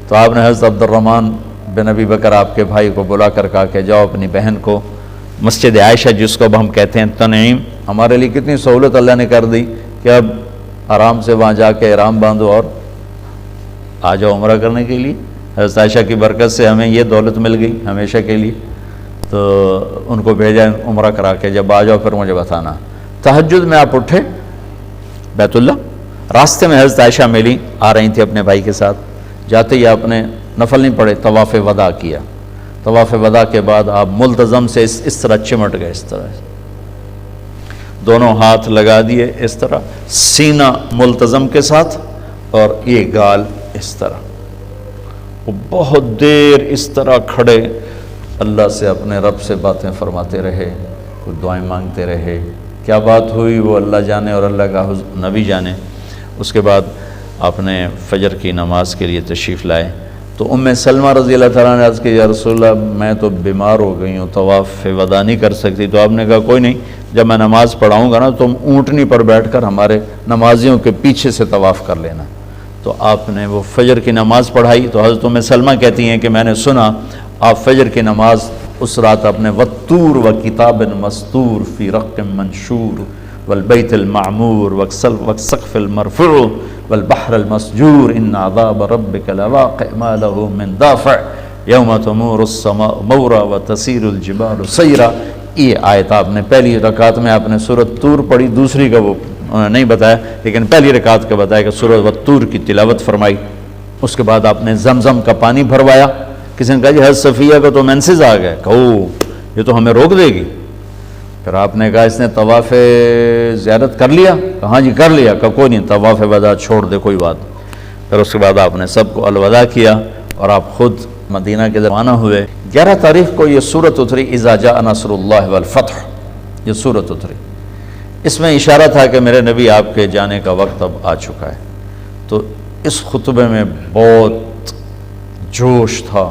تو آپ نے حضرت عبد الرحمن بن ابی بکر آپ کے بھائی کو بلا کر کہا کہ جاؤ اپنی بہن کو مسجد عائشہ، جس کو اب ہم کہتے ہیں تنعیم، ہمارے لیے کتنی سہولت اللہ نے کر دی کہ اب آرام سے وہاں جا کے احرام باندھو اور آ جاؤ عمرہ کرنے کے لیے۔ حضرت عائشہ کی برکت سے ہمیں یہ دولت مل گئی ہمیشہ کے لیے، تو ان کو بھیجا عمرہ کرا کے، جب آ جاؤ پھر مجھے بتانا۔ تہجد میں آپ اٹھے بیت اللہ، راستے میں حضرت عائشہ ملی، آ رہی تھی اپنے بھائی کے ساتھ، جاتے ہی آپ نے نفل نہیں پڑھے، طواف وداع کیا۔ طواف وداع کے بعد آپ ملتزم سے اس طرح چمٹ گئے، اس طرح دونوں ہاتھ لگا دیے، اس طرح سینہ ملتزم کے ساتھ، اور یہ گال اس طرح۔ وہ بہت دیر اس طرح کھڑے اللہ سے، اپنے رب سے باتیں فرماتے رہے، کوئی دعائیں مانگتے رہے، کیا بات ہوئی وہ اللہ جانے اور اللہ کا نبی جانے۔ اس کے بعد آپ نے فجر کی نماز کے لیے تشریف لائے، تو سلمہ رضی اللہ تعالیٰ نے عرض کی یا رسول اللہ میں تو بیمار ہو گئی ہوں، طواف ودا نہیں کر سکتی. تو آپ نے کہا کوئی نہیں، جب میں نماز پڑھاؤں گا نا تم اونٹنی پر بیٹھ کر ہمارے نمازیوں کے پیچھے سے طواف کر لینا. تو آپ نے وہ فجر کی نماز پڑھائی. تو حضرت سلمہ کہتی ہیں کہ میں نے سنا آپ فجر کی نماز اس رات اپنے والطور وکتاب مستور فی رق منشور والبیت المعمور والسقف المرفوع والبحر المسجور ان عذاب ربک لواقع ما له من دافع یوم تمور السماء مورا وتسیر الجبال سیرا. یہ آیت آپ نے پہلی رکعت میں آپ نے سورۃ طور پڑھی، دوسری کا وہ نہیں بتایا، لیکن پہلی رکعت کا بتایا کہ سورۃ والطور کی تلاوت فرمائی. اس کے بعد آپ نے زمزم کا پانی بھروایا. کسی نے کہا جی حضرت صفیہ کو تو مینسز آ گئے، کہو یہ تو ہمیں روک دے گی. پھر آپ نے کہا اس نے طواف زیارت کر لیا؟ کہا جی کر لیا. کہا کوئی نہیں، طواف ودا چھوڑ دے، کوئی بات. پھر اس کے بعد آپ نے سب کو الوداع کیا اور آپ خود مدینہ کے روانہ ہوئے. 11 تاریخ کو یہ سورت اتری اذا جاء نصر اللہ والفتح، یہ سورت اتری. اس میں اشارہ تھا کہ میرے نبی آپ کے جانے کا وقت اب آ چکا ہے. تو اس خطبے میں بہت جوش تھا.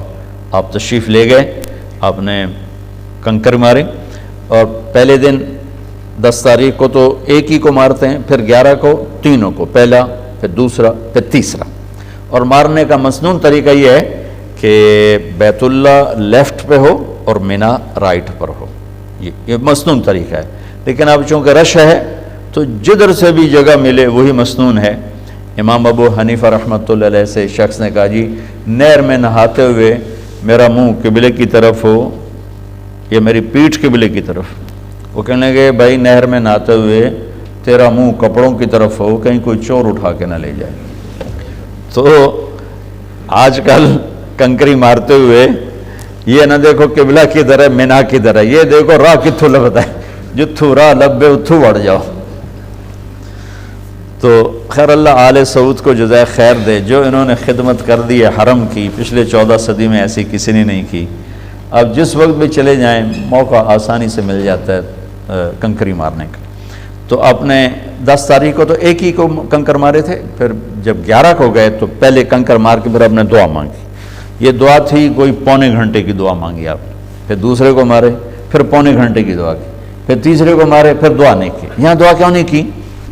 آپ تشریف لے گئے، آپ نے کنکر مارے، اور پہلے دن 10 تاریخ کو تو ایک ہی کو مارتے ہیں، پھر 11 کو تینوں کو، پہلا پھر دوسرا پھر تیسرا. اور مارنے کا مسنون طریقہ یہ ہے کہ بیت اللہ لیفٹ پہ ہو اور مینا رائٹ پر ہو، یہ مسنون طریقہ ہے. لیکن اب چونکہ رش ہے تو جدھر سے بھی جگہ ملے وہی مسنون ہے. امام ابو حنیفہ رحمۃ اللہ علیہ سے شخص نے کہا جی نہر میں نہاتے ہوئے میرا منہ قبلے کی طرف ہو یا میری پیٹھ قبلے کی طرف. وہ کہنے لگے بھائی نہر میں نہاتے ہوئے تیرا منہ کپڑوں کی طرف ہو، کہیں کوئی چور اٹھا کے نہ لے جائے. تو آج کل کنکری مارتے ہوئے یہ نہ دیکھو قبلہ کی طرح مینا کی طرح، یہ دیکھو راہ کتھو لبتا ہے، جتھو راہ لبے اتھو وڑ جاؤ. تو خیر اللہ آل سعود کو جزائے خیر دے، جو انہوں نے خدمت کر دی ہے حرم کی، پچھلے 14 صدی میں ایسی کسی نے نہیں کی. اب جس وقت بھی چلے جائیں موقع آسانی سے مل جاتا ہے کنکری مارنے کا. تو آپ نے 10 تاریخ کو تو ایک ہی کو کنکر مارے تھے، پھر جب 11 کو گئے تو پہلے کنکر مار کے پھر آپ نے دعا مانگی. یہ دعا تھی کوئی پونے گھنٹے کی دعا مانگی آپ نے. پھر دوسرے کو مارے، پھر پونے گھنٹے کی دعا کی، پھر تیسرے کو مارے، پھر دعا نہیں کی. یہاں دعا کیوں نہیں کی؟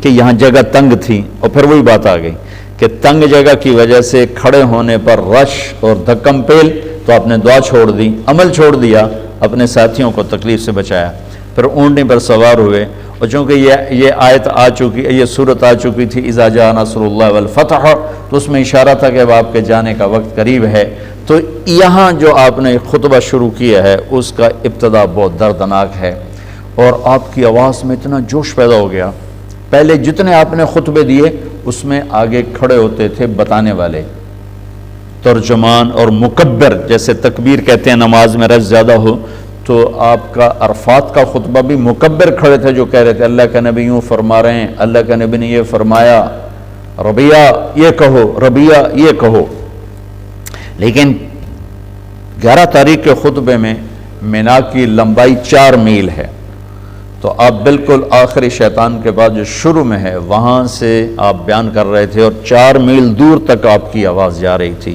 کہ یہاں جگہ تنگ تھی. اور پھر وہی بات آ گئی کہ تنگ جگہ کی وجہ سے کھڑے ہونے پر رش اور دھکم پیل، تو آپ نے دعا چھوڑ دی، عمل چھوڑ دیا، اپنے ساتھیوں کو تکلیف سے بچایا. پھر اونٹنی پر سوار ہوئے. اور چونکہ یہ آیت آ چکی، یہ صورت آ چکی تھی اذا جاء نصر اللہ والفتح، تو اس میں اشارہ تھا کہ اب آپ کے جانے کا وقت قریب ہے. تو یہاں جو آپ نے خطبہ شروع کیا ہے اس کا ابتدا بہت دردناک ہے. اور آپ کی آواز میں اتنا جوش پیدا ہو گیا. پہلے جتنے آپ نے خطبے دیے اس میں آگے کھڑے ہوتے تھے بتانے والے، ترجمان اور مکبر، جیسے تکبیر کہتے ہیں نماز میں رش زیادہ ہو. تو آپ کا عرفات کا خطبہ بھی مکبر کھڑے تھے جو کہہ رہے تھے اللہ کا نبی یوں فرما رہے ہیں، اللہ کا نبی نے یہ فرمایا، ربیہ یہ کہو، ربیہ یہ کہو. لیکن 11 تاریخ کے خطبے میں مینا کی لمبائی 4 میل ہے. تو آپ بالکل آخری شیطان کے بعد جو شروع میں ہے وہاں سے آپ بیان کر رہے تھے، اور 4 میل دور تک آپ کی آواز جا رہی تھی.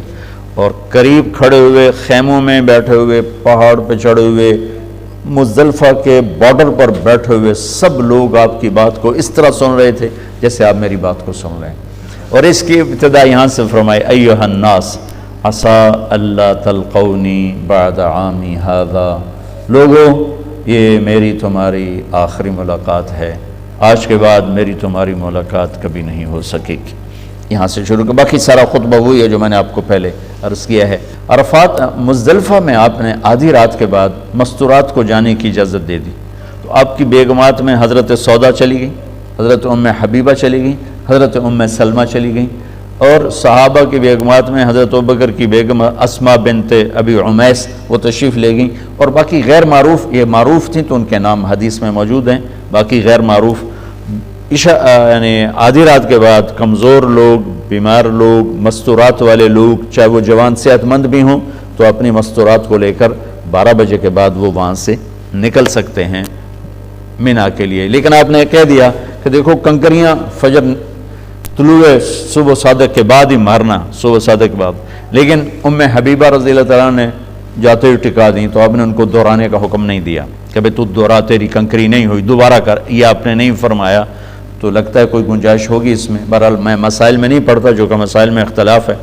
اور قریب کھڑے ہوئے، خیموں میں بیٹھے ہوئے، پہاڑ پہ چڑھے ہوئے، مزدلفہ کے بارڈر پر بیٹھے ہوئے سب لوگ آپ کی بات کو اس طرح سن رہے تھے جیسے آپ میری بات کو سن رہے ہیں. اور اس کی ابتدا یہاں سے فرمائی ایھا الناس عسیٰ اللہ تلقونی بعد عامی ھذا، لوگوں یہ میری تمہاری آخری ملاقات ہے، آج کے بعد میری تمہاری ملاقات کبھی نہیں ہو سکے گی. یہاں سے شروع کر باقی سارا خطبہ وہی ہے جو میں نے آپ کو پہلے عرض کیا ہے. عرفات مزدلفہ میں آپ نے آدھی رات کے بعد مستورات کو جانے کی اجازت دے دی. تو آپ کی بیگمات میں حضرت سودا چلی گئی، حضرت ام حبیبہ چلی گئی، حضرت ام سلمہ چلی گئی. اور صحابہ کی بیگمات میں حضرت ابوبکر کی بیگم اسماء بنت ابی عمیس وہ تشریف لے گئیں. اور باقی غیر معروف، یہ معروف تھیں تو ان کے نام حدیث میں موجود ہیں، باقی غیر معروف یعنی آدھی رات کے بعد کمزور لوگ، بیمار لوگ، مستورات والے لوگ، چاہے وہ جوان صحت مند بھی ہوں، تو اپنی مستورات کو لے کر 12 بجے کے بعد وہ وہاں سے نکل سکتے ہیں مینا کے لیے. لیکن آپ نے کہہ دیا کہ دیکھو کنکریاں فجر طلوع صبح صادق کے بعد ہی مارنا، صبح صادق کے بعد. لیکن ام حبیبہ رضی اللہ تعالیٰ نے جاتے ہوئے ٹکا دیں تو آپ نے ان کو دہرانے کا حکم نہیں دیا کہ بھئی تو دہرا، تیری کنکری نہیں ہوئی، دوبارہ کر، یہ آپ نے نہیں فرمایا. تو لگتا ہے کوئی گنجائش ہوگی اس میں. بہرحال میں مسائل میں نہیں پڑھتا جو کہ مسائل میں اختلاف ہے.